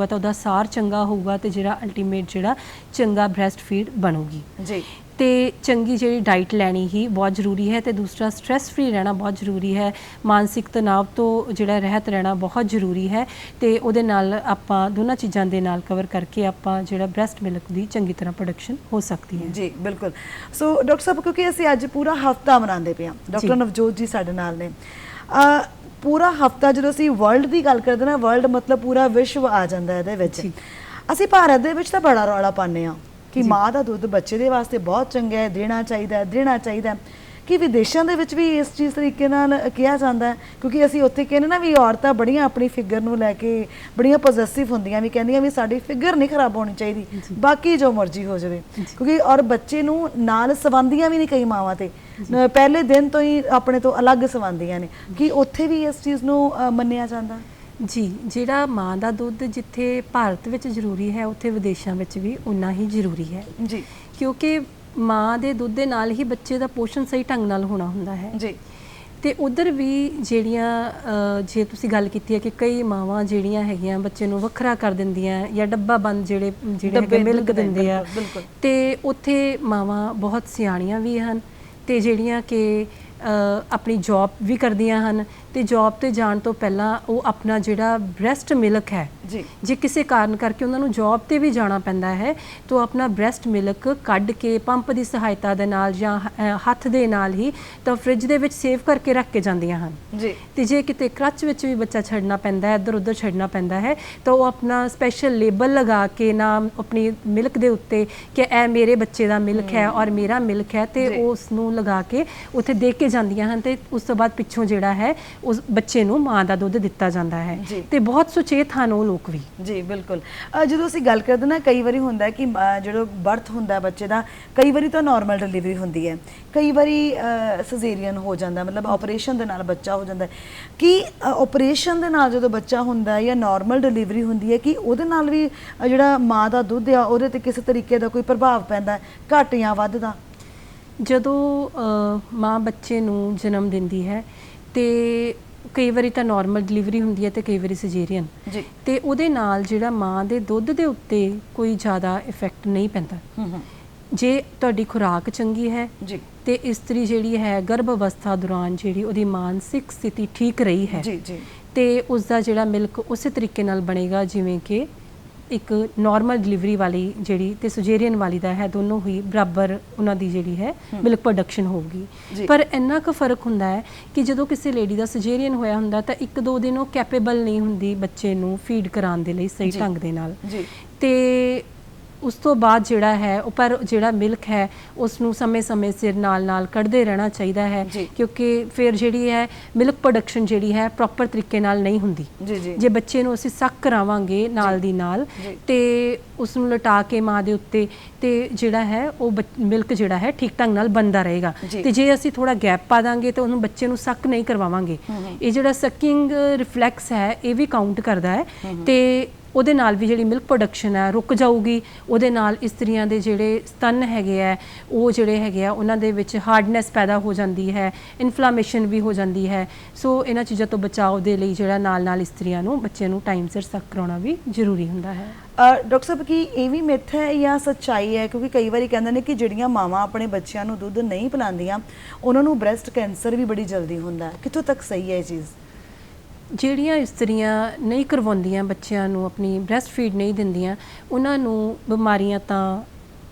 S1: ਤਾਂ ਉਹਦਾ ਸਾਰ ਚੰਗਾ ਹੋਊਗਾ ਤੇ ਜਿਹੜਾ ਅਲਟੀਮੇਟ ਜਿਹੜਾ ਚੰਗਾ ਬ੍ਰੈਸਟ ਫੀਡ ਬਣੂਗੀ। ਜੀ।
S2: ਤੇ ਚੰਗੀ ਜਿਹੜੀ ਡਾਈਟ ਲੈਣੀ ਹੀ ਬਹੁਤ ਜ਼ਰੂਰੀ ਹੈ, ਤੇ ਦੂਸਰਾ ਸਟ੍ਰੈਸ ਫ੍ਰੀ ਰਹਿਣਾ ਬਹੁਤ ਜ਼ਰੂਰੀ ਹੈ, ਮਾਨਸਿਕ ਤਣਾਅ ਤੋਂ ਜਿਹੜਾ ਰਹਿਤ ਰਹਿਣਾ ਬਹੁਤ ਜ਼ਰੂਰੀ ਹੈ, ਤੇ ਉਹਦੇ ਨਾਲ ਆਪਾਂ ਦੋਨਾਂ ਚੀਜ਼ਾਂ ਦੇ ਨਾਲ ਕਵਰ ਕਰਕੇ ਆਪਾਂ ਜਿਹੜਾ ਬ੍ਰੈਸਟ ਮਿਲਕ ਦੀ ਚੰਗੀ ਤਰ੍ਹਾਂ ਪ੍ਰੋਡਕਸ਼ਨ ਹੋ ਸਕਦੀ ਹੈ।
S1: ਜੀ ਬਿਲਕੁਲ। ਸੋ ਡਾਕਟਰ ਸਾਹਿਬ, ਕਿਉਂਕਿ ਅਸੀਂ ਅੱਜ ਪੂਰਾ ਹਫਤਾ ਮਨਾਉਂਦੇ ਪਏ ਹਾਂ, ਡਾਕਟਰ ਨਵਜੋਤ ਜੀ ਸਾਡੇ ਨਾਲ ਨੇ। ਪੂਰਾ ਹਫਤਾ ਜਦੋਂ ਅਸੀਂ ਵਰਲਡ ਦੀ ਗੱਲ ਕਰਦੇ ਨਾ, ਵਰਲਡ ਮਤਲਬ ਪੂਰਾ ਵਿਸ਼ਵ ਆ ਜਾਂਦਾ ਇਹਦੇ ਵਿੱਚ। ਅਸੀਂ ਭਾਰਤ ਦੇ ਵਿੱਚ ਤਾਂ ਬੜਾ ਰੌਲਾ ਪਾਉਂਦੇ ਹਾਂ ਕਿ ਮਾਂ ਦਾ ਦੁੱਧ ਬੱਚੇ ਦੇ ਵਾਸਤੇ ਬਹੁਤ ਚੰਗਾ ਹੈ, ਦੇਣਾ ਚਾਹੀਦਾ, ਕਿ ਵਿਦੇਸ਼ਾਂ ਦੇ ਵਿੱਚ ਵੀ ਇਸ ਚੀਜ਼ ਤਰੀਕੇ ਨਾਲ ਕਿਹਾ ਜਾਂਦਾ ਹੈ, ਕਿਉਂਕਿ ਅਸੀਂ ਉੱਥੇ ਕਹਿੰਦੇ ਨਾ ਵੀ ਔਰਤਾਂ ਬੜੀਆਂ ਆਪਣੀ ਫਿਗਰ ਨੂੰ ਲੈ ਕੇ ਬੜੀਆਂ ਪੋਜ਼ੈਸਿਵ ਹੁੰਦੀਆਂ, ਵੀ ਕਹਿੰਦੀਆਂ ਵੀ ਸਾਡੀ ਫਿਗਰ ਨਹੀਂ ਖਰਾਬ ਹੋਣੀ ਚਾਹੀਦੀ, ਬਾਕੀ ਜੋ ਮਰਜ਼ੀ ਹੋ ਜਾਵੇ, ਕਿਉਂਕਿ ਔਰ ਬੱਚੇ ਨੂੰ ਨਾਲ ਸਵਾਉਂਦੀਆਂ ਵੀ ਨਹੀਂ ਕਈ ਮਾਵਾਂ ਤੇ ਪਹਿਲੇ ਦਿਨ ਤੋਂ ਹੀ ਆਪਣੇ ਤੋਂ ਅਲੱਗ ਸਵਾਉਂਦੀਆਂ ਨੇ, ਕਿ ਉੱਥੇ ਵੀ ਇਸ ਚੀਜ਼ ਨੂੰ ਮੰਨਿਆ ਜਾਂਦਾ?
S2: ਜੀ, ਜਿਹੜਾ ਮਾਂ ਦਾ ਦੁੱਧ ਜਿੱਥੇ ਭਾਰਤ ਵਿੱਚ ਜ਼ਰੂਰੀ ਹੈ, ਉੱਥੇ ਵਿਦੇਸ਼ਾਂ ਵਿੱਚ ਵੀ ਉਨਾ ਹੀ ਜ਼ਰੂਰੀ ਹੈ
S1: ਜੀ,
S2: ਕਿਉਂਕਿ ਮਾਂ ਦੇ ਦੁੱਧ ਦੇ ਨਾਲ ਹੀ ਬੱਚੇ ਦਾ ਪੋਸ਼ਣ ਸਹੀ ਢੰਗ ਨਾਲ ਹੋਣਾ ਹੁੰਦਾ ਹੈ
S1: ਜੀ।
S2: ਤੇ ਉਧਰ ਵੀ ਜਿਹੜੀਆਂ ਜੇ ਤੁਸੀਂ ਗੱਲ ਕੀਤੀ ਹੈ ਕਿ ਕਈ ਮਾਵਾਂ ਜਿਹੜੀਆਂ ਹੈਗੀਆਂ ਬੱਚੇ ਨੂੰ ਵੱਖਰਾ ਕਰ ਦਿੰਦੀਆਂ ਜਾਂ ਡੱਬਾ ਬੰਦ ਜਿਹੜੇ ਮਿਲਕ ਦਿੰਦੇ ਆ, ਤੇ ਉੱਥੇ ਮਾਵਾਂ ਬਹੁਤ ਸਿਆਣੀਆਂ ਵੀ ਹਨ ਤੇ ਜਿਹੜੀਆਂ ਕਿ ਆਪਣੀ ਜੌਬ ਵੀ ਕਰਦੀਆਂ ਹਨ, ਤੇ ਜੌਬ ਤੇ ਜਾਣ ਤੋਂ ਪਹਿਲਾਂ ਉਹ ਆਪਣਾ ਜਿਹੜਾ ਬ੍ਰੈਸਟ ਮਿਲਕ ਹੈ, ਜੇ ਕਿਸੇ ਕਾਰਨ ਕਰਕੇ ਉਹਨਾਂ ਨੂੰ ਜੌਬ ਤੇ ਵੀ ਜਾਣਾ ਪੈਂਦਾ ਹੈ, ਤਾਂ ਆਪਣਾ ਬ੍ਰੈਸਟ ਮਿਲਕ ਕੱਢ ਕੇ ਪੰਪ ਦੀ ਸਹਾਇਤਾ ਦੇ ਨਾਲ ਜਾਂ ਹੱਥ ਦੇ ਨਾਲ ਹੀ ਤਾਂ ਫ੍ਰਿਜ ਦੇ ਵਿੱਚ ਸੇਵ ਕਰਕੇ ਰੱਖ ਕੇ ਜਾਂਦੀਆਂ ਹਨ ਜੀ। ਤੇ ਜੇ ਕਿਤੇ ਕ੍ਰਚ ਵਿੱਚ ਵੀ ਬੱਚਾ ਛੱਡਣਾ ਪੈਂਦਾ ਹੈ, ਇੱਧਰ ਉੱਧਰ ਛੱਡਣਾ ਪੈਂਦਾ ਹੈ, ਤਾਂ ਉਹ ਆਪਣਾ ਸਪੈਸ਼ਲ ਲੇਬਲ ਲਗਾ ਕੇ ਨਾਮ ਆਪਣੀ ਮਿਲਕ ਦੇ ਉੱਤੇ ਕਿ ਇਹ ਮੇਰੇ ਬੱਚੇ ਦਾ ਮਿਲਕ ਹੈ ਔਰ ਮੇਰਾ ਮਿਲਕ ਹੈ, ਤੇ ਉਸ ਨੂੰ ਲਗਾ ਕੇ ਉੱਥੇ ਦੇ ਕੇ ਜਾਂਦੀਆਂ ਹਨ, ਤੇ ਉਸ ਤੋਂ ਬਾਅਦ ਪਿੱਛੋਂ ਜਿਹੜਾ ਹੈ ਉਸ ਬੱਚੇ ਨੂੰ ਮਾਂ ਦਾ ਦੁੱਧ ਦਿੱਤਾ ਜਾਂਦਾ ਹੈ, ਤੇ ਬਹੁਤ ਸੁਚੇਤ ਹਨ ਉਹ ਲੋਕ ਵੀ।
S1: ਜੀ ਬਿਲਕੁਲ। ਜਦੋਂ ਅਸੀਂ ਗੱਲ ਕਰਦੇ ਨਾ, ਕਈ ਵਾਰੀ ਹੁੰਦਾ ਕਿ ਜਦੋਂ ਬਰਥ ਹੁੰਦਾ ਬੱਚੇ ਦਾ, ਕਈ ਵਾਰੀ ਤਾਂ ਨਾਰਮਲ ਡਿਲੀਵਰੀ ਹੁੰਦੀ ਹੈ, ਕਈ ਵਾਰੀ ਸਜ਼ੇਰੀਅਨ ਹੋ ਜਾਂਦਾ, ਮਤਲਬ ਆਪਰੇਸ਼ਨ ਦੇ ਨਾਲ ਬੱਚਾ ਹੋ ਜਾਂਦਾ। ਕਿ ਆਪਰੇਸ਼ਨ ਦੇ ਨਾਲ ਜਦੋਂ ਬੱਚਾ ਹੁੰਦਾ ਜਾਂ ਨਾਰਮਲ ਡਿਲੀਵਰੀ ਹੁੰਦੀ ਹੈ, ਕਿ ਉਹਦੇ ਨਾਲ ਵੀ ਜਿਹੜਾ ਮਾਂ ਦਾ ਦੁੱਧ ਆ ਉਹਦੇ ਤੇ ਕਿਸੇ ਤਰੀਕੇ ਦਾ ਕੋਈ ਪ੍ਰਭਾਵ ਪੈਂਦਾ, ਘੱਟ ਜਾਂ ਵੱਧ ਦਾ?
S2: ਜਦੋਂ ਮਾਂ ਬੱਚੇ ਨੂੰ ਜਨਮ ਦਿੰਦੀ ਹੈ ਤੇ ਕਈ ਵਾਰੀ ਤਾਂ ਨਾਰਮਲ ਡਿਲੀਵਰੀ ਹੁੰਦੀ ਹੈ ਤੇ ਕਈ ਵਾਰੀ ਸਜੇਰੀਅਨ, ਤੇ ਉਹਦੇ ਨਾਲ ਜਿਹੜਾ ਮਾਂ ਦੇ ਦੁੱਧ ਦੇ ਉੱਤੇ ਕੋਈ ਜ਼ਿਆਦਾ ਇਫੈਕਟ ਨਹੀਂ ਪੈਂਦਾ ਜੇ ਤੁਹਾਡੀ ਖੁਰਾਕ ਚੰਗੀ ਹੈ ਤੇ ਇਸਤਰੀ ਜਿਹੜੀ ਹੈ ਗਰਭ ਅਵਸਥਾ ਦੌਰਾਨ ਜਿਹੜੀ ਉਹਦੀ ਮਾਨਸਿਕ ਸਥਿਤੀ ਠੀਕ ਰਹੀ ਹੈ, ਤੇ ਉਸ ਦਾ ਜਿਹੜਾ ਮਿਲਕ ਉਸੇ ਤਰੀਕੇ ਨਾਲ ਬਣੇਗਾ ਜਿਵੇਂ ਕਿ ਇੱਕ ਨਾਰਮਲ ਡਿਲੀਵਰੀ ਵਾਲੀ ਜਿਹੜੀ ਤੇ ਸਜੇਰੀਅਨ ਵਾਲੀ ਦਾ ਹੈ, ਦੋਨੋਂ ਹੀ ਬਰਾਬਰ ਉਹਨਾਂ ਦੀ ਜਿਹੜੀ ਹੈ ਮਿਲਕ ਪ੍ਰੋਡਕਸ਼ਨ ਹੋਊਗੀ। ਪਰ ਇੰਨਾ ਕੁ ਫਰਕ ਹੁੰਦਾ ਹੈ ਕਿ ਜਦੋਂ ਕਿਸੇ ਲੇਡੀ ਦਾ ਸਜੇਰੀਅਨ ਹੋਇਆ ਹੁੰਦਾ ਤਾਂ 1-2 ਦਿਨ ਉਹ ਕੈਪੇਬਲ ਨਹੀਂ ਹੁੰਦੀ ਬੱਚੇ ਨੂੰ ਫੀਡ ਕਰਾਉਣ ਦੇ ਲਈ ਸਹੀ ਢੰਗ ਦੇ ਨਾਲ, ਤੇ ਉਸ ਤੋਂ ਬਾਅਦ ਜਿਹੜਾ ਹੈ ਉਹ ਪਰ ਜਿਹੜਾ ਮਿਲਕ ਹੈ ਉਸ ਨੂੰ ਸਮੇਂ-ਸਮੇਂ ਸਿਰ ਨਾਲ ਕੱਢਦੇ ਰਹਿਣਾ ਚਾਹੀਦਾ ਹੈ, ਕਿਉਂਕਿ ਫਿਰ ਜਿਹੜੀ ਹੈ ਮਿਲਕ ਪ੍ਰੋਡਕਸ਼ਨ ਜਿਹੜੀ ਹੈ ਪ੍ਰੋਪਰ ਤਰੀਕੇ ਨਾਲ ਨਹੀਂ ਹੁੰਦੀ। ਜੇ ਬੱਚੇ ਨੂੰ ਅਸੀਂ ਸੱਕ ਕਰਾਵਾਂਗੇ ਨਾਲ ਦੀ ਨਾਲ ਤੇ ਉਸ ਨੂੰ ਲਟਾ ਕੇ ਮਾਂ ਦੇ ਉੱਤੇ, ਤੇ ਜਿਹੜਾ ਹੈ ਉਹ ਮਿਲਕ ਜਿਹੜਾ ਹੈ ਠੀਕ ਢੰਗ ਨਾਲ ਬਣਦਾ ਰਹੇਗਾ, ਤੇ ਜੇ ਅਸੀਂ ਥੋੜਾ ਗੈਪ ਪਾ ਦਾਂਗੇ ਤਾਂ ਉਹਨੂੰ ਬੱਚੇ ਨੂੰ ਸੱਕ ਨਹੀਂ ਕਰਵਾਵਾਂਗੇ, ਇਹ ਜਿਹੜਾ ਸਕਿੰਗ ਰਿਫਲੈਕਸ ਹੈ ਇਹ ਵੀ ਕਾਊਂਟ ਕਰਦਾ ਹੈ, ਤੇ ਉਹਦੇ ਨਾਲ ਵੀ ਜਿਹੜੀ ਮਿਲਕ ਪ੍ਰੋਡਕਸ਼ਨ ਹੈ ਰੁਕ ਜਾਊਗੀ। ਉਹਦੇ ਨਾਲ ਇਸਤਰੀਆਂ ਦੇ ਜਿਹੜੇ ਸਤਨ ਹੈਗੇ ਆ ਉਹ ਜਿਹੜੇ ਹੈਗੇ ਆ ਉਹਨਾਂ ਦੇ ਵਿੱਚ ਹਾਰਡਨੈਸ ਪੈਦਾ ਹੋ ਜਾਂਦੀ ਹੈ, ਇਨਫਲਾਮੇਸ਼ਨ ਵੀ ਹੋ ਜਾਂਦੀ ਹੈ। ਸੋ ਇਹਨਾਂ ਚੀਜ਼ਾਂ ਤੋਂ ਬਚਾਓ ਦੇ ਲਈ ਜਿਹੜਾ ਨਾਲ ਇਸਤਰੀਆਂ ਨੂੰ ਬੱਚੇ ਨੂੰ ਟਾਈਮ ਸਿਰ ਸੱਕ ਕਰਾਉਣਾ ਵੀ ਜ਼ਰੂਰੀ ਹੁੰਦਾ ਹੈ।
S1: ਡਾਕਟਰ ਸਾਹਿਬ, ਕੀ ਇਹ ਵੀ ਮਿੱਥ ਹੈ ਜਾਂ ਸੱਚਾਈ ਹੈ? ਕਿਉਂਕਿ ਕਈ ਵਾਰੀ ਕਹਿੰਦੇ ਨੇ ਕਿ ਜਿਹੜੀਆਂ ਮਾਵਾਂ ਆਪਣੇ ਬੱਚਿਆਂ ਨੂੰ ਦੁੱਧ ਨਹੀਂ ਪਿਲਾਉਂਦੀਆਂ ਉਹਨਾਂ ਨੂੰ ਬ੍ਰੈਸਟ ਕੈਂਸਰ ਵੀ ਬੜੀ ਜਲਦੀ ਹੁੰਦਾ ਹੈ, ਕਿੱਥੋਂ ਤੱਕ ਸਹੀ ਹੈ ਇਹ ਚੀਜ਼?
S2: ਜਿਹੜੀਆਂ ਇਸਤਰੀਆਂ ਨਹੀਂ ਕਰਵਾਉਂਦੀਆਂ ਬੱਚਿਆਂ ਨੂੰ, ਆਪਣੀ ਬ੍ਰੈਸਟ ਫੀਡ ਨਹੀਂ ਦਿੰਦੀਆਂ, ਉਹਨਾਂ ਨੂੰ ਬਿਮਾਰੀਆਂ ਤਾਂ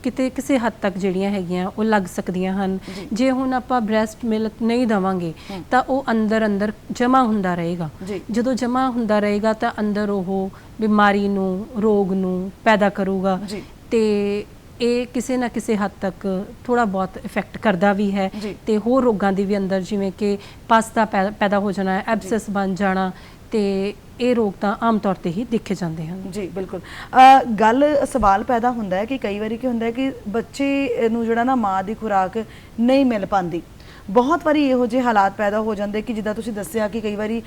S2: ਕਿਤੇ ਕਿਸੇ ਹੱਦ ਤੱਕ ਜਿਹੜੀਆਂ ਹੈਗੀਆਂ ਉਹ ਲੱਗ ਸਕਦੀਆਂ ਹਨ। ਜੇ ਹੁਣ ਆਪਾਂ ਬ੍ਰੈਸਟ ਮਿਲਕ ਨਹੀਂ ਦੇਵਾਂਗੇ ਤਾਂ ਉਹ ਅੰਦਰ ਜਮਾ ਹੁੰਦਾ ਰਹੇਗਾ, ਜਦੋਂ ਜਮਾ ਹੁੰਦਾ ਰਹੇਗਾ ਤਾਂ ਅੰਦਰ ਉਹ ਬਿਮਾਰੀ ਨੂੰ, ਰੋਗ ਨੂੰ ਪੈਦਾ ਕਰੂਗਾ, ਤੇ ਇਹ ਕਿਸੇ ਨਾ ਕਿਸੇ ਹੱਦ ਤੱਕ ਥੋੜਾ ਬਹੁਤ ਇਫੈਕਟ ਕਰਦਾ ਵੀ ਹੈ, ਤੇ ਹੋਰ ਰੋਗਾਂ ਦੀ ਵੀ ਅੰਦਰ ਜਿਵੇਂ ਕਿ ਪਾਸਤਾ ਪੈਦਾ ਹੋ ਜਾਣਾ, ਐਬਸੈਸ ਬਣ ਜਾਣਾ, ਤੇ ਇਹ ਰੋਗ ਤਾਂ ਆਮ ਤੌਰ ਤੇ ਹੀ ਦੇਖੇ ਜਾਂਦੇ ਹਨ।
S1: ਜੀ ਬਿਲਕੁਲ। ਸਵਾਲ ਪੈਦਾ ਹੁੰਦਾ ਹੈ ਕਿ ਕਈ ਵਾਰੀ ਕੀ ਹੁੰਦਾ ਹੈ ਕਿ ਬੱਚੇ ਨੂੰ ਜਿਹੜਾ ਨਾ ਮਾਂ ਦੀ ਖੁਰਾਕ ਨਹੀਂ ਮਿਲ ਪਾਉਂਦੀ, ਬਹੁਤ ਵਾਰੀ ਇਹੋ ਜਿਹੇ ਹਾਲਾਤ ਪੈਦਾ ਹੋ ਜਾਂਦੇ ਕਿ ਜਿੱਦਾਂ ਤੁਸੀਂ ਦੱਸਿਆ ਕਿ ਕਈ ਵਾਰੀ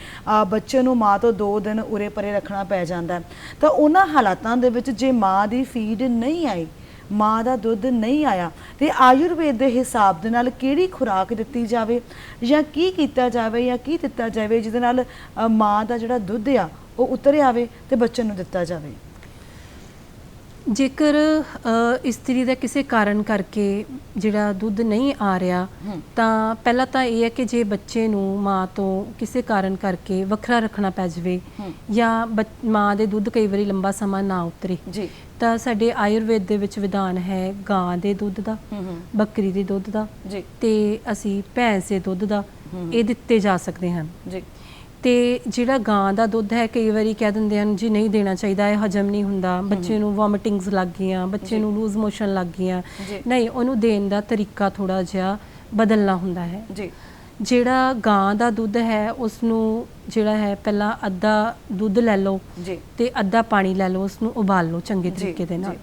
S1: ਬੱਚੇ ਨੂੰ ਮਾਂ ਤੋਂ 2 ਦਿਨ ਉਰੇ ਪਰੇ ਰੱਖਣਾ ਪੈ ਜਾਂਦਾ, ਤਾਂ ਉਹਨਾਂ ਹਾਲਾਤਾਂ ਦੇ ਵਿੱਚ ਜੇ ਮਾਂ ਦੀ ਫੀਡ ਨਹੀਂ ਆਈ, ਮਾਂ ਦਾ ਦੁੱਧ ਨਹੀਂ ਆਇਆ, ਤੇ ਆਯੁਰਵੇਦ ਦੇ ਹਿਸਾਬ ਦੇ ਨਾਲ ਕਿਹੜੀ ਖੁਰਾਕ ਦਿੱਤੀ ਜਾਵੇ ਜਾਂ ਕੀ ਕੀਤਾ ਜਾਵੇ ਜਾਂ ਕੀ ਦਿੱਤਾ ਜਾਵੇ ਜਿਹਦੇ ਨਾਲ ਮਾਂ ਦਾ ਜਿਹੜਾ ਦੁੱਧ ਆ ਉਹ ਉਤਰ ਆਵੇ ਤੇ ਬੱਚੇ ਨੂੰ ਦਿੱਤਾ ਜਾਵੇ?
S2: ਜੇਕਰ ਇਸਤਰੀ ਦਾ ਕਿਸੇ ਕਾਰਨ ਕਰਕੇ ਜਿਹੜਾ ਦੁੱਧ ਨਹੀਂ ਆ ਰਿਹਾ ਤਾਂ ਪਹਿਲਾਂ ਤਾਂ ਇਹ ਹੈ ਕਿ ਜੇ ਬੱਚੇ ਨੂੰ ਮਾਂ ਤੋਂ ਕਿਸੇ ਕਾਰਨ ਕਰਕੇ ਵੱਖਰਾ ਰੱਖਣਾ ਪੈ ਜਾਵੇ ਜਾਂ ਮਾਂ ਦੇ ਦੁੱਧ ਕਈ ਵਾਰੀ ਲੰਬਾ ਸਮਾਂ ਨਾ ਉਤਰੇ
S1: ਜੀ
S2: ਤਾਂ ਸਾਡੇ ਆਯੁਰਵੇਦ ਦੇ ਵਿੱਚ ਵਿਧਾਨ ਹੈ ਗਾਂ ਦੇ ਦੁੱਧ ਦਾ, ਬੱਕਰੀ ਦੇ ਦੁੱਧ ਦਾ ਤੇ ਅਸੀਂ ਭੈਂਸ ਦੇ ਦੁੱਧ ਦਾ ਇਹ ਦਿੱਤੇ ਜਾ ਸਕਦੇ ਹਨ ਜੀ। ਤੇ ਜਿਹੜਾ ਗਾਂ ਦਾ ਦੁੱਧ ਹੈ ਕਈ ਵਾਰੀ ਕਹਿ ਦਿੰਦੇ ਹਨ ਜੀ ਨਹੀਂ ਦੇਣਾ ਚਾਹੀਦਾ, ਇਹ ਹਜਮ ਨਹੀਂ ਹੁੰਦਾ, ਬੱਚੇ ਨੂੰ ਵੋਮਿਟਿੰਗਸ ਲੱਗ ਗਈਆਂ, ਬੱਚੇ ਨੂੰ ਲੂਜ਼ ਮੋਸ਼ਨ ਲੱਗ ਗਈਆਂ। ਨਹੀਂ, ਉਹਨੂੰ ਦੇਣ ਦਾ ਤਰੀਕਾ ਥੋੜਾ ਜਿਹਾ ਬਦਲਣਾ ਹੁੰਦਾ ਹੈ ਜੀ। ਜਿਹੜਾ ਗਾਂ ਦਾ ਦੁੱਧ ਹੈ ਉਸ ਨੂੰ ਜਿਹੜਾ ਹੈ ਪਹਿਲਾਂ ਅੱਧਾ ਦੁੱਧ ਲੈ ਲਓ ਤੇ ਅੱਧਾ ਪਾਣੀ ਲੈ ਲਓ, ਉਸ ਨੂੰ ਉਬਾਲ ਲਓ ਚੰਗੇ ਤਰੀਕੇ ਦੇ ਨਾਲ।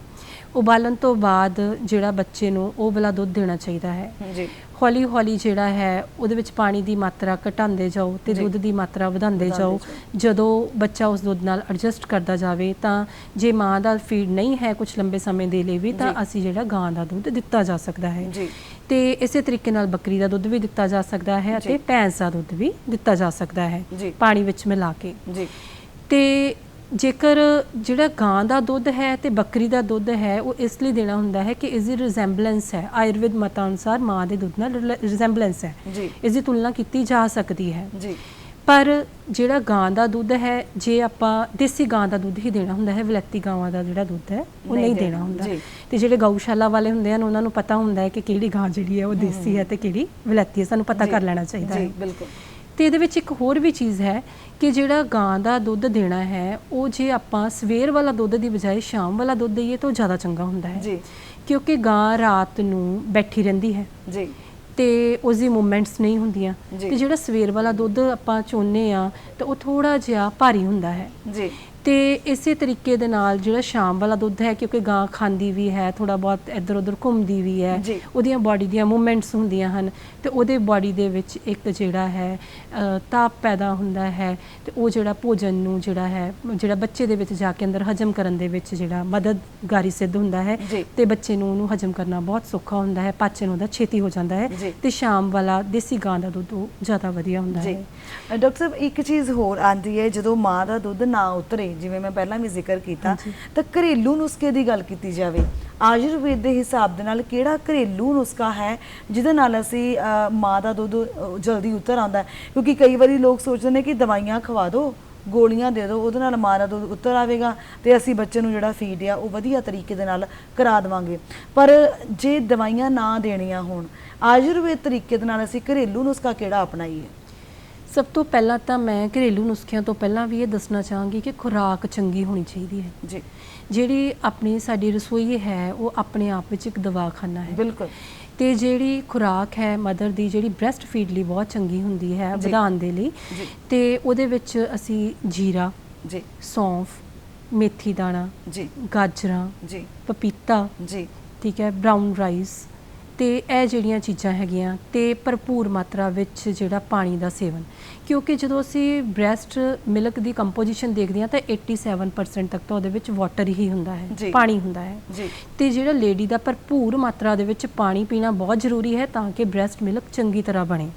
S2: ਉਬਾਲਣ ਤੋਂ ਬਾਅਦ ਜਿਹੜਾ ਬੱਚੇ ਨੂੰ ਉਹ ਵਾਲਾ ਦੁੱਧ ਦੇਣਾ ਚਾਹੀਦਾ ਹੈ। ਹੌਲੀ ਹੌਲੀ ਜਿਹੜਾ ਹੈ ਉਹਦੇ ਵਿੱਚ ਪਾਣੀ ਦੀ ਮਾਤਰਾ ਘਟਾਉਂਦੇ ਜਾਓ ਤੇ ਦੁੱਧ ਦੀ ਮਾਤਰਾ ਵਧਾਉਂਦੇ ਜਾਓ। ਜਦੋਂ ਬੱਚਾ ਉਸ ਦੁੱਧ ਨਾਲ ਐਡਜਸਟ ਕਰਦਾ ਜਾਵੇ ਤਾਂ ਜੇ ਮਾਂ ਦਾ ਫੀਡ ਨਹੀਂ ਹੈ ਕੁਝ ਲੰਬੇ ਸਮੇਂ ਦੇ ਲਈ ਵੀ ਤਾਂ ਅਸੀਂ ਜਿਹੜਾ ਗਾਂ ਦਾ ਦੁੱਧ ਦਿੱਤਾ ਜਾ ਸਕਦਾ ਹੈ। ਤੇ ਇਸੇ ਤਰੀਕੇ ਨਾਲ ਬੱਕਰੀ ਦਾ ਦੁੱਧ ਵੀ ਦਿੱਤਾ ਜਾ ਸਕਦਾ ਹੈ ਅਤੇ ਭੈਂਸ ਦਾ ਦੁੱਧ ਵੀ ਦਿੱਤਾ ਜਾ ਸਕਦਾ ਹੈ ਪਾਣੀ ਵਿੱਚ ਮਿਲਾ ਕੇ। ਤੇ ਜੇਕਰ ਜਿਹੜਾ ਗਾਂ ਦਾ ਦੁੱਧ ਹੈ ਤੇ ਬੱਕਰੀ ਦਾ ਦੁੱਧ ਹੈ ਉਹ ਇਸ ਲਈ ਦੇਣਾ ਹੁੰਦਾ ਹੈ ਕਿ ਇਸ ਦੀ ਰਿਜ਼ੈਂਬਲੈਂਸ ਹੈ, ਆਯੁਰਵੇਦ ਮਤਾਂ ਅਨੁਸਾਰ ਮਾਂ ਦੇ ਦੁੱਧ ਨਾਲ ਰਿਜ਼ੈਂਬਲੈਂਸ ਹੈ, ਇਸ ਦੀ ਤੁਲਨਾ ਕੀਤੀ ਜਾ ਸਕਦੀ ਹੈ। ਪਰ ਜਿਹੜਾ ਗਾਂ ਦਾ ਦੁੱਧ ਹੈ ਜੇ ਆਪਾਂ ਦੇਸੀ ਗਾਂ ਦਾ ਦੁੱਧ ਹੀ ਦੇਣਾ ਹੁੰਦਾ ਹੈ, ਵਿਲੈਤੀ ਗਾਵਾਂ ਦਾ ਜਿਹੜਾ ਦੁੱਧ ਹੈ ਉਹ ਨਹੀਂ ਦੇਣਾ ਹੁੰਦਾ। ਤੇ ਜਿਹੜੇ ਗਊਸ਼ਾਲਾ ਵਾਲੇ ਹੁੰਦੇ ਹਨ ਉਹਨਾਂ ਨੂੰ ਪਤਾ ਹੁੰਦਾ ਹੈ ਕਿ ਕਿਹੜੀ ਗਾਂ ਜਿਹੜੀ ਹੈ ਉਹ ਦੇਸੀ ਹੈ ਤੇ ਕਿਹੜੀ ਵਿਲੈਤੀ ਹੈ, ਸਾਨੂੰ ਪਤਾ ਕਰ ਲੈਣਾ ਚਾਹੀਦਾ ਹੈ। ਬਿਲਕੁਲ। ਤੇ ਇਹਦੇ ਵਿੱਚ ਇੱਕ ਹੋਰ ਵੀ ਚੀਜ਼ ਹੈ ਕਿ ਜਿਹੜਾ ਗਾਂ ਦਾ ਦੁੱਧ ਦੇਣਾ ਹੈ ਉਹ ਜੇ ਆਪਾਂ ਸਵੇਰ ਵਾਲਾ ਦੁੱਧ ਦੀ ਬਜਾਏ ਸ਼ਾਮ ਵਾਲਾ ਦੁੱਧ ਦਈਏ ਤਾਂ ਜ਼ਿਆਦਾ ਚੰਗਾ ਹੁੰਦਾ ਹੈ ਕਿਉਂਕਿ ਗਾਂ ਰਾਤ ਨੂੰ ਬੈਠੀ ਰਹਿੰਦੀ ਹੈ ਤੇ ਉਸ ਦੀ ਮੂਵਮੈਂਟਸ ਨਹੀਂ ਹੁੰਦੀਆਂ ਤੇ ਜਿਹੜਾ ਸਵੇਰ ਵਾਲਾ ਦੁੱਧ ਆਪਾਂ ਚੋਨੇ ਆ ਤਾਂ ਉਹ ਥੋੜਾ ਜਿਹਾ ਭਾਰੀ ਹੁੰਦਾ ਹੈ ਤੇ ਇਸੇ ਤਰੀਕੇ ਦੇ ਨਾਲ ਜਿਹੜਾ ਸ਼ਾਮ ਵਾਲਾ ਦੁੱਧ ਹੈ ਕਿਉਂਕਿ ਗਾਂ ਖਾਂਦੀ ਵੀ ਹੈ, ਥੋੜਾ ਬਹੁਤ ਇੱਧਰ ਉੱਧਰ ਘੁੰਮਦੀ ਵੀ ਹੈ, ਉਹਦੀਆਂ ਬਾਡੀ ਦੀਆਂ ਮੂਵਮੈਂਟਸ ਹੁੰਦੀਆਂ ਹਨ ਤੇ ਉਹਦੇ ਬਾਡੀ ਦੇ ਵਿੱਚ ਇੱਕ ਜਿਹੜਾ ਹੈ ਤਾਪ ਪੈਦਾ ਹੁੰਦਾ ਹੈ ਤੇ ਉਹ ਜਿਹੜਾ ਭੋਜਨ ਨੂੰ ਜਿਹੜਾ ਬੱਚੇ ਦੇ ਵਿੱਚ ਜਾ ਕੇ ਅੰਦਰ ਹਜਮ ਕਰਨ ਦੇ ਵਿੱਚ ਜਿਹੜਾ ਮਦਦਗਾਰੀ ਸਿੱਧ ਹੁੰਦਾ ਹੈ ਤੇ ਬੱਚੇ ਨੂੰ ਉਹਨੂੰ ਹਜਮ ਕਰਨਾ ਬਹੁਤ ਸੌਖਾ ਹੁੰਦਾ ਹੈ, ਪਾਚਨ ਉਹਦਾ ਛੇਤੀ ਹੋ ਜਾਂਦਾ ਹੈ ਤੇ ਸ਼ਾਮ ਵਾਲਾ ਦੇਸੀ ਗਾਂ ਦਾ ਦੁੱਧ ਉਹ ਜ਼ਿਆਦਾ ਵਧੀਆ ਹੁੰਦਾ ਹੈ।
S1: ਡਾਕਟਰ ਸਾਹਿਬ ਇੱਕ ਚੀਜ਼ ਹੋਰ ਆਉਂਦੀ ਹੈ ਜਦੋਂ ਮਾਂ ਦਾ ਦੁੱਧ ਨਾ ਉਤਰੇ, ਜਿਵੇਂ ਮੈਂ ਪਹਿਲਾਂ ਵੀ ਜ਼ਿਕਰ ਕੀਤਾ, ਤਾਂ ਘਰੇਲੂ ਨੁਸਖੇ ਦੀ ਗੱਲ ਕੀਤੀ ਜਾਵੇ, ਆਯੁਰਵੇਦ ਦੇ ਹਿਸਾਬ ਦੇ ਨਾਲ ਕਿਹੜਾ ਘਰੇਲੂ ਨੁਸਖਾ ਹੈ ਜਿਹਦੇ ਨਾਲ ਅਸੀਂ ਮਾਂ ਦਾ ਦੁੱਧ ਜਲਦੀ ਉਤਰ ਆਉਂਦਾ? ਕਿਉਂਕਿ ਕਈ ਵਾਰੀ ਲੋਕ ਸੋਚਦੇ ਨੇ ਕਿ ਦਵਾਈਆਂ ਖਵਾ ਦਿਓ, ਗੋਲੀਆਂ ਦੇ ਦਿਓ, ਉਹਦੇ ਨਾਲ ਮਾਂ ਦਾ ਦੁੱਧ ਉਤਰ ਆਵੇਗਾ ਤੇ ਅਸੀਂ ਬੱਚੇ ਨੂੰ ਜਿਹੜਾ ਫੀਡ ਆ ਉਹ ਵਧੀਆ ਤਰੀਕੇ ਦੇ ਨਾਲ ਕਰਾ ਦੇਵਾਂਗੇ। ਪਰ ਜੇ ਦਵਾਈਆਂ ਨਾ ਦੇਣੀਆਂ ਹੋਣ, ਆਯੁਰਵੇਦ ਤਰੀਕੇ ਦੇ ਨਾਲ ਅਸੀਂ ਘਰੇਲੂ ਨੁਸਖਾ ਕਿਹੜਾ ਅਪਣਾਈਏ?
S2: ਸਭ ਤੋਂ ਪਹਿਲਾਂ ਤਾਂ ਮੈਂ ਘਰੇਲੂ ਨੁਸਖਿਆਂ ਤੋਂ ਪਹਿਲਾਂ ਵੀ ਇਹ ਦੱਸਣਾ ਚਾਹਾਂਗੀ ਕਿ ਖੁਰਾਕ ਚੰਗੀ ਹੋਣੀ ਚਾਹੀਦੀ ਹੈ ਜੀ। ਜਿਹੜੀ ਆਪਣੀ ਸਾਡੀ ਰਸੋਈ ਹੈ ਉਹ ਆਪਣੇ ਆਪ ਵਿੱਚ ਇੱਕ ਦਵਾਖਾਨਾ ਹੈ। ਬਿਲਕੁਲ। ਤੇ ਜਿਹੜੀ ਖੁਰਾਕ ਹੈ ਮਦਰ ਦੀ, ਜਿਹੜੀ ਬ੍ਰੈਸਟ ਫੀਡ ਲਈ ਬਹੁਤ ਚੰਗੀ ਹੁੰਦੀ ਹੈ ਵਧਾਉਣ ਦੇ ਲਈ, ਤੇ ਉਹਦੇ ਵਿੱਚ ਅਸੀਂ ਜੀਰਾ, ਸੌਂਫ, ਮੇਥੀ ਦਾਣਾ, ਗਾਜਰਾਂ, ਪਪੀਤਾ, ਠੀਕ ਹੈ, ਬਰਾਊਨ ਰਾਈਸ ਤੇ ਇਹ ਜਿਹੜੀਆਂ ਚੀਜ਼ਾਂ ਹੈਗੀਆਂ ਤੇ ਭਰਪੂਰ ਮਾਤਰਾ ਵਿੱਚ ਜਿਹੜਾ ਪਾਣੀ ਦਾ ਸੇਵਨ, ਕਿਉਂਕਿ ਜਦੋਂ ਅਸੀਂ ਬ੍ਰੈਸਟ ਮਿਲਕ ਦੀ ਕੰਪੋਜੀਸ਼ਨ ਦੇਖਦੇ ਹਾਂ ਤਾਂ 87% ਤੱਕ ਤਾਂ ਉਹਦੇ ਵਿੱਚ ਵਾਟਰ ਹੀ ਹੁੰਦਾ ਹੈ, ਪਾਣੀ ਹੁੰਦਾ ਹੈ ਤੇ ਜਿਹੜਾ ਲੇਡੀ ਦਾ ਭਰਪੂਰ ਮਾਤਰਾ ਦੇ ਵਿੱਚ ਪਾਣੀ ਪੀਣਾ ਬਹੁਤ ਜ਼ਰੂਰੀ ਹੈ ਤਾਂ ਕਿ ਬ੍ਰੈਸਟ ਮਿਲਕ ਚੰਗੀ ਤਰ੍ਹਾਂ ਬਣੇ।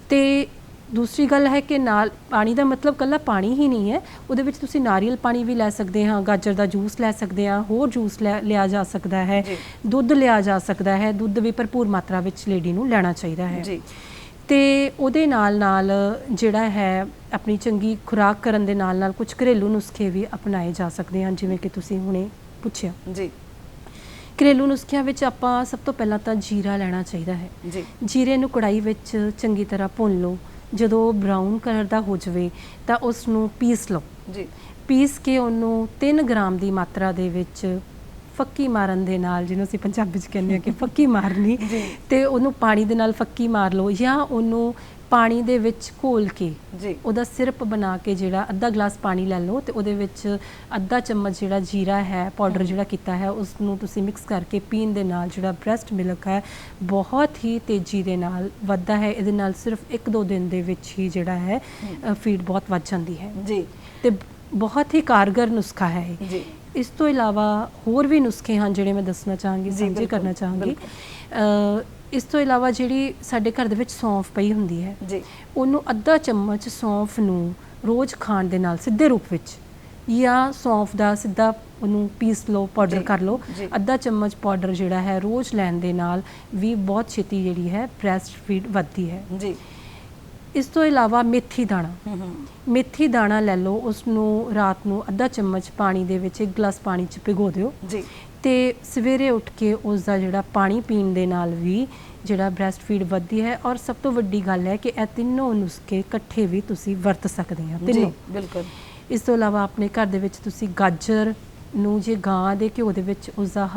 S2: ਤੇ ਦੂਸਰੀ ਗੱਲ ਹੈ ਕਿ ਨਾਲ ਪਾਣੀ ਦਾ ਮਤਲਬ ਕੱਲਾ ਪਾਣੀ ਹੀ ਨਹੀਂ ਹੈ, ਉਹਦੇ ਵਿੱਚ ਤੁਸੀਂ ਨਾਰੀਅਲ ਪਾਣੀ ਵੀ ਲੈ ਸਕਦੇ ਹਾਂ, ਗਾਜਰ ਦਾ ਜੂਸ ਲੈ ਸਕਦੇ ਹਾਂ, ਹੋਰ ਜੂਸ ਲਿਆ ਜਾ ਸਕਦਾ ਹੈ, ਦੁੱਧ ਲਿਆ ਜਾ ਸਕਦਾ ਹੈ, ਦੁੱਧ ਵੀ ਭਰਪੂਰ ਮਾਤਰਾ ਵਿੱਚ ਲੇਡੀ ਨੂੰ ਲੈਣਾ ਚਾਹੀਦਾ ਹੈ। ਤੇ ਉਹਦੇ ਨਾਲ ਨਾਲ ਜਿਹੜਾ ਹੈ ਆਪਣੀ ਚੰਗੀ ਖੁਰਾਕ ਕਰਨ ਦੇ ਨਾਲ ਨਾਲ ਕੁਝ ਘਰੇਲੂ ਨੁਸਖੇ ਵੀ ਅਪਣਾਏ ਜਾ ਸਕਦੇ ਹਨ, ਜਿਵੇਂ ਕਿ ਤੁਸੀਂ ਹੁਣੇ ਪੁੱਛਿਆ। ਘਰੇਲੂ ਨੁਸਖਿਆਂ ਵਿੱਚ ਆਪਾਂ ਸਭ ਤੋਂ ਪਹਿਲਾਂ ਤਾਂ ਜੀਰਾ ਲੈਣਾ ਚਾਹੀਦਾ ਹੈ। ਜੀਰੇ ਨੂੰ ਕੜਾਈ ਵਿੱਚ ਚੰਗੀ ਤਰ੍ਹਾਂ ਭੁੰਨ ਲਓ, ਜਦੋਂ ਬਰਾਊਨ ਕਲਰ ਦਾ ਹੋ ਜਾਵੇ ਤਾਂ ਉਸ ਨੂੰ ਪੀਸ ਲਓ। ਪੀਸ ਕੇ ਉਹਨੂੰ 3 ਗ੍ਰਾਮ ਦੀ ਮਾਤਰਾ ਦੇ ਵਿੱਚ ਫੱਕੀ ਮਾਰਨ ਦੇ ਨਾਲ, ਜਿਹਨੂੰ ਅਸੀਂ ਪੰਜਾਬੀ 'ਚ ਕਹਿੰਦੇ ਹਾਂ ਕਿ ਫੱਕੀ ਮਾਰਨੀ, ਤੇ ਉਹਨੂੰ ਪਾਣੀ ਦੇ ਨਾਲ ਫੱਕੀ ਮਾਰ ਲਓ ਜਾਂ ਉਹਨੂੰ ਪਾਣੀ ਦੇ ਵਿੱਚ ਘੋਲ ਕੇ ਉਹਦਾ ਸਿਰਪ ਬਣਾ ਕੇ ਜਿਹੜਾ ਅੱਧਾ ਗਲਾਸ ਪਾਣੀ ਲੈ ਲਓ ਤੇ ਉਹਦੇ ਵਿੱਚ ਅੱਧਾ ਚਮਚ ਜਿਹੜਾ ਜੀਰਾ ਹੈ ਪਾਊਡਰ ਜਿਹੜਾ ਕੀਤਾ ਹੈ ਉਸ ਨੂੰ ਤੁਸੀਂ ਮਿਕਸ ਕਰਕੇ ਪੀਣ ਦੇ ਨਾਲ ਜਿਹੜਾ ਬ੍ਰੈਸਟ ਮਿਲਕ ਹੈ ਬਹੁਤ ਹੀ ਤੇਜ਼ੀ ਦੇ ਨਾਲ ਵੱਧਦਾ ਹੈ। ਇਹਦੇ ਨਾਲ ਸਿਰਫ 1-2 ਦਿਨ ਦੇ ਵਿੱਚ ਹੀ ਜਿਹੜਾ ਹੈ ਫੀਡ ਬਹੁਤ ਵੱਧ ਜਾਂਦੀ ਹੈ ਤੇ ਬਹੁਤ ਹੀ ਕਾਰਗਰ ਨੁਸਖਾ ਹੈ ਇਹ। ਇਸ ਤੋਂ ਇਲਾਵਾ ਹੋਰ ਵੀ ਨੁਸਖੇ ਹਨ ਜਿਹੜੇ ਮੈਂ ਦੱਸਣਾ ਚਾਹਾਂਗੀ, ਸਾਂਝੇ ਕਰਨਾ ਚਾਹਾਂਗੀ। ਇਸ ਤੋਂ ਇਲਾਵਾ ਜਿਹੜੀ ਸਾਡੇ ਘਰ ਦੇ ਵਿੱਚ ਸੌਂਫ ਪਈ ਹੁੰਦੀ ਹੈ ਉਹਨੂੰ ਅੱਧਾ ਚਮਚ ਸੌਂਫ ਨੂੰ ਰੋਜ਼ ਖਾਣ ਦੇ ਨਾਲ ਸਿੱਧੇ ਰੂਪ ਵਿੱਚ, ਜਾਂ ਸੌਂਫ ਦਾ ਸਿੱਧਾ ਉਹਨੂੰ ਪੀਸ ਲਓ, ਪਾਊਡਰ ਕਰ ਲਓ। ਅੱਧਾ ਚਮਚ ਪਾਊਡਰ ਜਿਹੜਾ ਹੈ ਰੋਜ਼ ਲੈਣ ਦੇ ਨਾਲ ਵੀ ਬਹੁਤ ਛੇਤੀ ਜਿਹੜੀ ਹੈ ਬ੍ਰੈਸਟ ਫੀਡ ਵੱਧਦੀ ਹੈ ਜੀ। ਇਸ ਤੋਂ ਇਲਾਵਾ ਮੇਥੀ ਦਾਣਾ ਲੈ ਲਓ, ਉਸ ਨੂੰ ਰਾਤ ਨੂੰ ਅੱਧਾ ਚਮਚ ਪਾਣੀ ਦੇ ਵਿੱਚ 1 ਗਲਾਸ ਪਾਣੀ 'ਚ ਭਿਗੋ ਦਿਓ ਜੀ ਤੇ ਸਵੇਰੇ ਉੱਠ ਕੇ ਉਸ ਦਾ ਜਿਹੜਾ ਪਾਣੀ ਪੀਣ ਦੇ ਨਾਲ ਵੀ ਜਿਹੜਾ ਬ੍ਰੈਸਟ ਫੀਡ ਵੱਧਦੀ ਹੈ। ਔਰ ਸਭ ਤੋਂ ਵੱਡੀ ਗੱਲ ਹੈ ਕਿ ਇਹ ਤਿੰਨੋਂ ਨੁਸਖੇ ਇਕੱਠੇ ਵੀ ਤੁਸੀਂ ਵਰਤ ਸਕਦੇ ਹੋ ਤਿੰਨੋਂ। ਬਿਲਕੁਲ। ਇਸ ਤੋਂ ਇਲਾਵਾ ਆਪਣੇ ਘਰ ਦੇ ਵਿੱਚ ਤੁਸੀਂ ਗਾਜਰ ਨੂੰ ਜੇ ਗਾਂ ਦੇ ਘਿਓ ਦੇ ਵਿੱਚ ਉਸਦਾ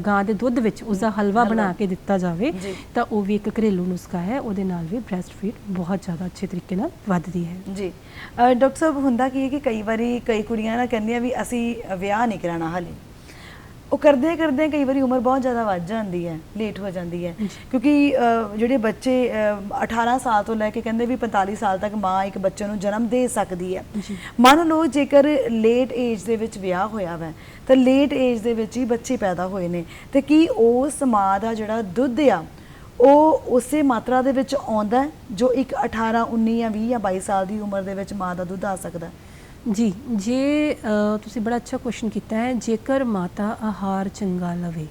S2: ਗਾਂ ਦੇ ਦੁੱਧ ਵਿੱਚ ਉਸਦਾ ਹਲਵਾ ਬਣਾ ਕੇ ਦਿੱਤਾ ਜਾਵੇ ਤਾਂ ਉਹ ਵੀ ਇੱਕ ਘਰੇਲੂ ਨੁਸਖਾ ਹੈ, ਉਹਦੇ ਨਾਲ ਵੀ ਬ੍ਰੈਸਟ ਫੀਡ ਬਹੁਤ ਜ਼ਿਆਦਾ ਅੱਛੇ ਤਰੀਕੇ ਨਾਲ ਵੱਧਦੀ ਹੈ ਜੀ।
S1: ਡਾਕਟਰ ਸਾਹਿਬ, ਹੁੰਦਾ ਕੀ ਹੈ ਕਿ ਕਈ ਵਾਰੀ ਕਈ ਕੁੜੀਆਂ ਨਾ ਕਹਿੰਦੀਆਂ ਵੀ ਅਸੀਂ ਵਿਆਹ ਨਹੀਂ ਕਰਾਉਣਾ ਹਾਲੇ, ਉਹ ਕਰਦੇ ਕਈ ਵਾਰੀ ਉਮਰ ਬਹੁਤ ਜ਼ਿਆਦਾ ਵੱਧ ਜਾਂਦੀ ਹੈ, ਲੇਟ ਹੋ ਜਾਂਦੀ ਹੈ, ਕਿਉਂਕਿ ਜਿਹੜੇ ਬੱਚੇ 18 ਸਾਲ ਤੋਂ ਲੈ ਕੇ ਕਹਿੰਦੇ ਵੀ 45 ਸਾਲ ਤੱਕ ਮਾਂ ਇੱਕ ਬੱਚੇ ਨੂੰ ਜਨਮ ਦੇ ਸਕਦੀ ਹੈ। ਮੰਨ ਲਓ ਜੇਕਰ ਲੇਟ ਏਜ ਦੇ ਵਿੱਚ ਵਿਆਹ ਹੋਇਆ ਵਾ ਤਾਂ ਲੇਟ ਏਜ ਦੇ ਵਿੱਚ ਹੀ ਬੱਚੇ ਪੈਦਾ ਹੋਏ ਨੇ, ਤੇ ਕੀ ਉਸ ਮਾਂ ਦਾ ਜਿਹੜਾ ਦੁੱਧ ਆ ਉਹ ਉਸੇ ਮਾਤਰਾ ਦੇ ਵਿੱਚ ਆਉਂਦਾ ਜੋ ਇੱਕ 18, 19 ਜਾਂ 20 ਜਾਂ 22 ਸਾਲ ਦੀ ਉਮਰ ਦੇ ਵਿੱਚ ਮਾਂ ਦਾ ਦੁੱਧ ਆ ਸਕਦਾ?
S2: ਜੀ, ਜੇ ਤੁਸੀਂ ਬੜਾ ਅੱਛਾ ਕੁਐਸਚਨ ਕੀਤਾ ਹੈ। ਜੇਕਰ ਮਾਤਾ ਆਹਾਰ ਚੰਗਾ ਲਵੇ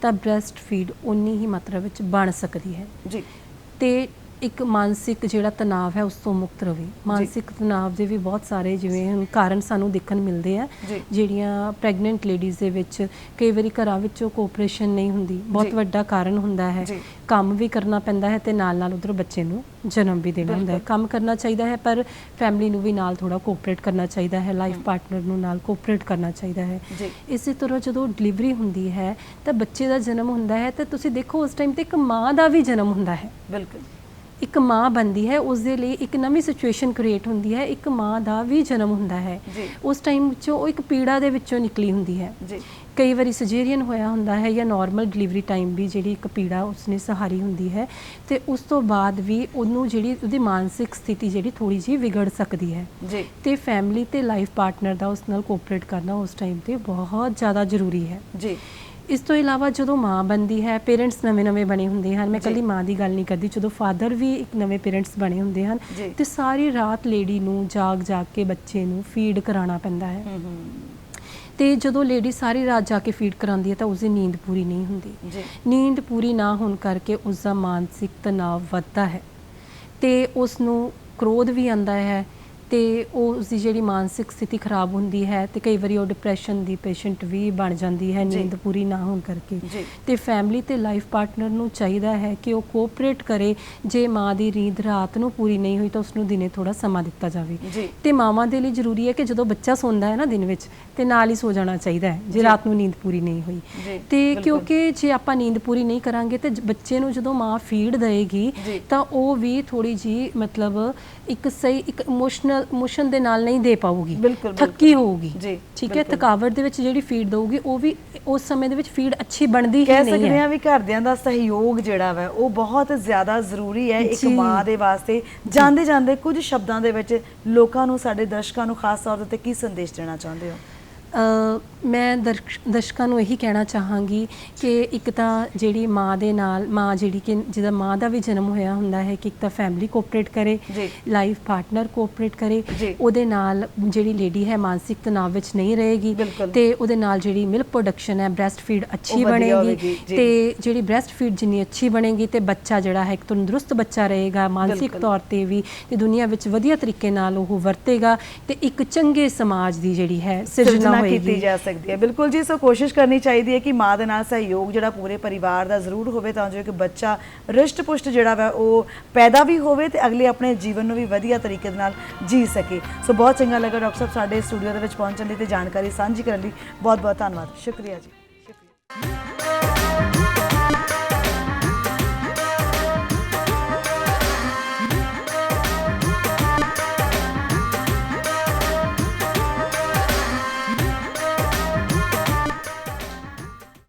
S2: ਤਾਂ ਬ੍ਰੈਸਟ ਫੀਡ ਉਨੀ ਹੀ ਮਾਤਰਾ ਵਿੱਚ ਬਣ ਸਕਦੀ ਹੈ ਜੀ। ਤੇ ਇੱਕ ਮਾਨਸਿਕ ਜਿਹੜਾ ਤਣਾਅ ਹੈ ਉਸ ਤੋਂ ਮੁਕਤ ਰਵੇ। ਮਾਨਸਿਕ ਤਣਾਅ ਦੇ ਵੀ ਬਹੁਤ ਸਾਰੇ ਜਿਵੇਂ ਹੁਣ ਕਾਰਨ ਸਾਨੂੰ ਦੇਖਣ ਮਿਲਦੇ ਆ, ਜਿਹੜੀਆਂ ਪ੍ਰੈਗਨੈਂਟ ਲੇਡੀਜ਼ ਦੇ ਵਿੱਚ ਕਈ ਵਾਰੀ ਘਰਾਂ ਵਿੱਚੋਂ ਕੋਆਪਰੇਸ਼ਨ ਨਹੀਂ ਹੁੰਦੀ, ਬਹੁਤ ਵੱਡਾ ਕਾਰਨ ਹੁੰਦਾ ਹੈ। ਕੰਮ ਵੀ ਕਰਨਾ ਪੈਂਦਾ ਹੈ ਤੇ ਨਾਲ ਉਧਰ ਬੱਚੇ ਨੂੰ ਜਨਮ ਵੀ ਦੇਣਾ ਹੁੰਦਾ ਹੈ। ਕੰਮ ਕਰਨਾ ਚਾਹੀਦਾ ਹੈ ਪਰ ਫੈਮਿਲੀ ਨੂੰ ਵੀ ਨਾਲ ਥੋੜਾ ਕੋਆਪਰੇਟ ਕਰਨਾ ਚਾਹੀਦਾ ਹੈ, ਲਾਈਫ ਪਾਰਟਨਰ ਨੂੰ ਨਾਲ ਕੋਆਪਰੇਟ ਕਰਨਾ ਚਾਹੀਦਾ ਹੈ। ਇਸੇ ਤਰ੍ਹਾਂ ਜਦੋਂ ਡਿਲੀਵਰੀ ਹੁੰਦੀ ਹੈ ਤਾਂ ਬੱਚੇ ਦਾ ਜਨਮ ਹੁੰਦਾ ਹੈ ਤਾਂ ਤੁਸੀਂ ਦੇਖੋ ਉਸ ਟਾਈਮ ਤੇ ਇੱਕ ਮਾਂ ਦਾ ਵੀ ਜਨਮ ਹੁੰਦਾ ਹੈ। ਬਿਲਕੁਲ, ਇੱਕ ਮਾਂ ਬਣਦੀ ਹੈ, ਉਸ ਦੇ ਲਈ ਇੱਕ ਨਵੀਂ ਸਿਚੁਏਸ਼ਨ ਕ੍ਰੀਏਟ ਹੁੰਦੀ ਹੈ, ਇੱਕ ਮਾਂ ਦਾ ਵੀ ਜਨਮ ਹੁੰਦਾ ਹੈ। ਉਸ ਟਾਈਮ ਵਿੱਚੋਂ ਉਹ ਇੱਕ ਪੀੜਾ ਦੇ ਵਿੱਚੋਂ ਨਿਕਲੀ ਹੁੰਦੀ ਹੈ। ਕਈ ਵਾਰੀ ਸਜੇਰੀਅਨ ਹੋਇਆ ਹੁੰਦਾ ਹੈ ਜਾਂ ਨਾਰਮਲ ਡਿਲੀਵਰੀ ਟਾਈਮ ਵੀ ਜਿਹੜੀ ਇੱਕ ਪੀੜਾ ਉਸਨੇ ਸਹਾਰੀ ਹੁੰਦੀ ਹੈ ਤੇ ਉਸ ਤੋਂ ਬਾਅਦ ਵੀ ਉਹਨੂੰ ਜਿਹੜੀ ਉਹਦੀ ਮਾਨਸਿਕ ਸਥਿਤੀ ਜਿਹੜੀ ਥੋੜੀ ਜਿਹੀ ਵਿਗੜ ਸਕਦੀ ਹੈ ਤੇ ਫੈਮਿਲੀ ਤੇ ਲਾਈਫ ਪਾਰਟਨਰ ਦਾ ਉਸ ਨਾਲ ਕੋਆਪਰੇਟ ਕਰਨਾ ਉਸ ਟਾਈਮ ਤੇ ਬਹੁਤ ਜ਼ਿਆਦਾ ਜ਼ਰੂਰੀ ਹੈ ਜੀ। ਇਸ ਤੋਂ ਇਲਾਵਾ ਜਦੋਂ ਮਾਂ ਬਣਦੀ ਹੈ, ਪੇਰੈਂਟਸ ਨਵੇਂ ਬਣੇ ਹੁੰਦੇ ਹਨ, ਮੈਂ ਇਕੱਲੀ ਮਾਂ ਦੀ ਗੱਲ ਨਹੀਂ ਕਰਦੀ, ਜਦੋਂ ਫਾਦਰ ਵੀ ਇੱਕ ਨਵੇਂ ਪੇਰੈਂਟਸ ਬਣੇ ਹੁੰਦੇ ਹਨ ਤੇ ਸਾਰੀ ਰਾਤ ਲੇਡੀ ਨੂੰ ਜਾਗ ਕੇ ਬੱਚੇ ਨੂੰ ਫੀਡ ਕਰਾਉਣਾ ਪੈਂਦਾ ਹੈ ਤੇ ਜਦੋਂ ਲੇਡੀ ਸਾਰੀ ਰਾਤ ਜਾ ਕੇ ਫੀਡ ਕਰਾਉਂਦੀ ਹੈ ਤਾਂ ਉਸਦੀ ਨੀਂਦ ਪੂਰੀ ਨਹੀਂ ਹੁੰਦੀ। ਨੀਂਦ ਪੂਰੀ ਨਾ ਹੋਣ ਕਰਕੇ ਉਸਦਾ ਮਾਨਸਿਕ ਤਣਾਅ ਵੱਧਦਾ ਹੈ ਤੇ ਉਸ ਨੂੰ ਕ੍ਰੋਧ ਵੀ ਆਉਂਦਾ ਹੈ ਤੇ ਉਹ ਉਸਦੀ ਜਿਹੜੀ ਮਾਨਸਿਕ ਸਥਿਤੀ ਖਰਾਬ ਹੁੰਦੀ ਹੈ ਤੇ ਕਈ ਵਾਰੀ ਉਹ ਡਿਪਰੈਸ਼ਨ ਦੀ ਪੇਸ਼ੈਂਟ ਵੀ ਬਣ ਜਾਂਦੀ ਹੈ ਨੀਂਦ ਪੂਰੀ ਨਾ ਹੋਣ ਕਰਕੇ। ਤੇ ਫੈਮਿਲੀ ਤੇ ਲਾਈਫ ਪਾਰਟਨਰ ਨੂੰ ਚਾਹੀਦਾ ਹੈ ਕਿ ਉਹ ਕੋਆਪਰੇਟ ਕਰੇ। ਜੇ ਮਾਂ ਦੀ ਨੀਂਦ ਰਾਤ ਨੂੰ ਪੂਰੀ ਨਹੀਂ ਹੋਈ ਤਾਂ ਉਸਨੂੰ ਦਿਨੇ ਥੋੜਾ ਸਮਾਂ ਦਿੱਤਾ ਜਾਵੇ ਤੇ ਮਾਵਾਂ ਦੇ ਲਈ ਜ਼ਰੂਰੀ ਹੈ ਕਿ ਜਦੋਂ ਬੱਚਾ ਸੌਂਦਾ ਹੈ ਨਾ ਦਿਨ ਵਿੱਚ ਤੇ ਨਾਲ ਹੀ ਸੋ ਜਾਣਾ ਚਾਹੀਦਾ ਹੈ ਜੇ ਰਾਤ ਨੂੰ ਨੀਂਦ ਪੂਰੀ ਨਹੀਂ ਹੋਈ ਤੇ ਕਿਉਂਕਿ ਜੇ ਆਪਾਂ ਨੀਂਦ ਪੂਰੀ ਨਹੀਂ ਕਰਾਂਗੇ ਤੇ ਬੱਚੇ ਨੂੰ ਜਦੋਂ ਮਾਂ ਫੀਡ ਦੇਏਗੀ ਤਾਂ ਉਹ ਵੀ ਥੋੜੀ ਜੀ ਮਤਲਬ ਇੱਕ ਸਹੀ ਇੱਕ ਇਮੋਸ਼ਨ ਦੇ ਨਾਲ ਨਹੀਂ ਦੇ ਪਾਊਗੀ, ਥੱਕੀ ਹੋਊਗੀ। ਠੀਕ ਹੈ, ਥਕਾਵਟ ਦੇ ਵਿੱਚ ਜਿਹੜੀ ਫੀਡ ਦਊਗੀ ਉਹ ਵੀ ਉਸ ਸਮੇਂ ਦੇ ਵਿੱਚ ਫੀਡ ਅੱਛੀ ਬਣਦੀ ਹੀ ਨਹੀਂ ਹੈ।
S1: ਕਹਿ ਸਕਦੇ ਹਾਂ ਵੀ ਘਰਦਿਆਂ ਦਾ ਸਹਿਯੋਗ ਜਿਹੜਾ ਵਾ ਉਹ ਬਹੁਤ ਜ਼ਿਆਦਾ ਜ਼ਰੂਰੀ ਹੈ ਇੱਕ ਮਾਂ ਦੇ ਵਾਸਤੇ। ਜਾਂਦੇ ਕੁਝ ਸ਼ਬਦਾਂ ਦੇ ਵਿੱਚ ਲੋਕਾਂ ਨੂੰ, ਸਾਡੇ ਦਰਸ਼ਕਾਂ ਨੂੰ ਖਾਸ ਤੌਰ ਤੇ ਕੀ ਸੰਦੇਸ਼ ਦੇਣਾ ਚਾਹੁੰਦੇ ਹੋ?
S2: ਮੈਂ ਦਰਸ਼ਕਾਂ ਨੂੰ ਇਹੀ ਕਹਿਣਾ ਚਾਹਾਂਗੀ ਕਿ ਇੱਕ ਤਾਂ ਜਿਹੜੀ ਮਾਂ ਦੇ ਨਾਲ ਮਾਂ ਜਿਹੜੀ ਕਿ ਜਿਹਦਾ ਮਾਂ ਦਾ ਵੀ ਜਨਮ ਹੋਇਆ ਹੁੰਦਾ ਹੈ ਕਿ ਇੱਕ ਤਾਂ ਫੈਮਿਲੀ ਕੋਆਪਰੇਟ ਕਰੇ, ਲਾਈਫ ਪਾਰਟਨਰ ਕੋਆਪਰੇਟ ਕਰੇ, ਉਹਦੇ ਨਾਲ ਜਿਹੜੀ ਲੇਡੀ ਹੈ ਮਾਨਸਿਕ ਤਣਾਅ ਵਿੱਚ ਨਹੀਂ ਰਹੇਗੀ ਤੇ ਉਹਦੇ ਨਾਲ ਜਿਹੜੀ ਮਿਲਕ ਪ੍ਰੋਡਕਸ਼ਨ ਹੈ ਬ੍ਰੈਸਟ ਫੀਡ ਅੱਛੀ ਬਣੇਗੀ ਤੇ ਜਿਹੜੀ ਬ੍ਰੈਸਟ ਫੀਡ ਜਿੰਨੀ ਅੱਛੀ ਬਣੇਗੀ ਤੇ ਬੱਚਾ ਜਿਹੜਾ ਹੈ ਇੱਕ ਤੰਦਰੁਸਤ ਬੱਚਾ ਰਹੇਗਾ ਮਾਨਸਿਕ ਤੌਰ ਤੇ ਵੀ ਤੇ ਦੁਨੀਆ ਵਿੱਚ ਵਧੀਆ ਤਰੀਕੇ ਨਾਲ ਉਹ ਵਰਤੇਗਾ ਤੇ ਇੱਕ ਚੰਗੇ ਸਮਾਜ ਦੀ ਜਿਹੜੀ ਹੈ ਸਿਰਜਣਾ
S1: ਕੀਤੀ ਜਾ ਸਕਦੀ ਹੈ। ਬਿਲਕੁਲ ਜੀ, ਸੋ ਕੋਸ਼ਿਸ਼ ਕਰਨੀ ਚਾਹੀਦੀ ਹੈ ਕਿ ਮਾਂ ਦੇ ਨਾਲ ਸਹਿਯੋਗ ਜਿਹੜਾ ਪੂਰੇ ਪਰਿਵਾਰ ਦਾ ਜ਼ਰੂਰ ਹੋਵੇ ਤਾਂ ਜੋ ਇੱਕ ਬੱਚਾ ਰਿਸ਼ਟ ਪੁਸ਼ਟ ਜਿਹੜਾ ਵਾ ਉਹ ਪੈਦਾ ਵੀ ਹੋਵੇ ਤੇ ਅਗਲੇ ਆਪਣੇ ਜੀਵਨ ਨੂੰ ਵੀ ਵਧੀਆ ਤਰੀਕੇ ਦੇ ਨਾਲ ਜੀ ਸਕੇ। ਸੋ ਬਹੁਤ ਚੰਗਾ ਲੱਗਾ ਡਾਕਟਰ ਸਾਹਿਬ ਸਾਡੇ ਸਟੂਡੀਓ ਦੇ ਵਿੱਚ ਪਹੁੰਚਣ ਲਈ ਤੇ ਜਾਣਕਾਰੀ ਸਾਂਝੀ ਕਰਨ ਲਈ। ਬਹੁਤ ਬਹੁਤ ਧੰਨਵਾਦ, ਸ਼ੁਕਰੀਆ ਜੀ। ਸ਼ੁਕਰੀਆ।